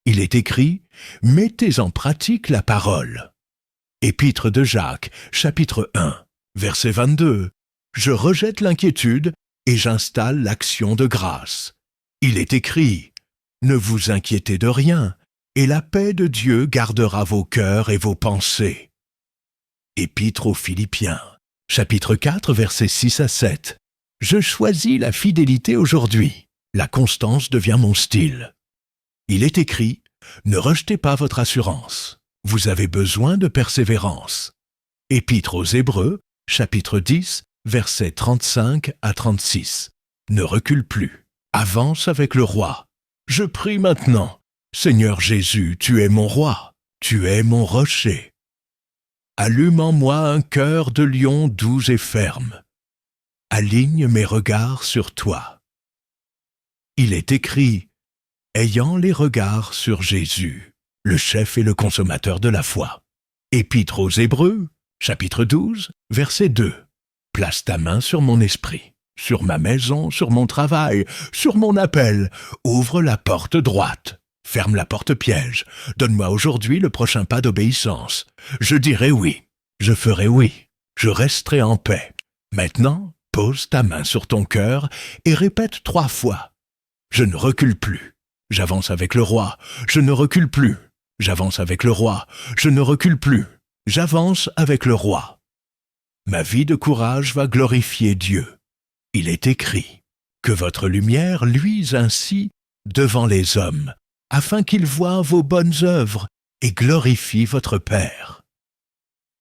Il est écrit, mettez en pratique la parole. Épître de Jacques, chapitre 1, verset 22. Je rejette l'inquiétude et j'installe l'action de grâce. Il est écrit, ne vous inquiétez de rien, et la paix de Dieu gardera vos cœurs et vos pensées. Épître aux Philippiens, chapitre 4, versets 6 à 7. Je choisis la fidélité aujourd'hui. La constance devient mon style. Il est écrit, ne rejetez pas votre assurance. Vous avez besoin de persévérance. Épître aux Hébreux, chapitre 10, versets 35 à 36. Ne recule plus. Avance avec le roi. Je prie maintenant. Seigneur Jésus, tu es mon roi. Tu es mon rocher. Allume en moi un cœur de lion doux et ferme. Aligne mes regards sur toi. Il est écrit, ayant les regards sur Jésus, le chef et le consommateur de la foi. Épître aux Hébreux, chapitre 12, verset 2. Place ta main sur mon esprit, sur ma maison, sur mon travail, sur mon appel. Ouvre la porte droite. Ferme la porte piège. Donne-moi aujourd'hui le prochain pas d'obéissance. Je dirai oui. Je ferai oui. Je resterai en paix. Maintenant, pose ta main sur ton cœur et répète 3 fois. Je ne recule plus. J'avance avec le roi. Je ne recule plus. J'avance avec le roi. Je ne recule plus. J'avance avec le roi. Ma vie de courage va glorifier Dieu. Il est écrit, que votre lumière luise ainsi devant les hommes, afin qu'ils voient vos bonnes œuvres et glorifient votre Père.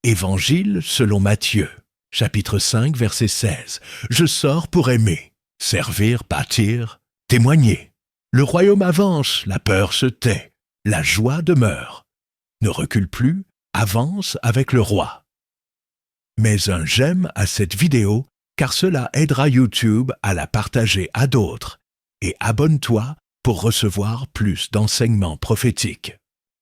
Évangile selon Matthieu, chapitre 5, verset 16. Je sors pour aimer, servir, bâtir, témoigner. Le royaume avance, la peur se tait, la joie demeure. Ne recule plus, avance avec le roi. Mets un j'aime à cette vidéo car cela aidera YouTube à la partager à d'autres et abonne-toi pour recevoir plus d'enseignements prophétiques.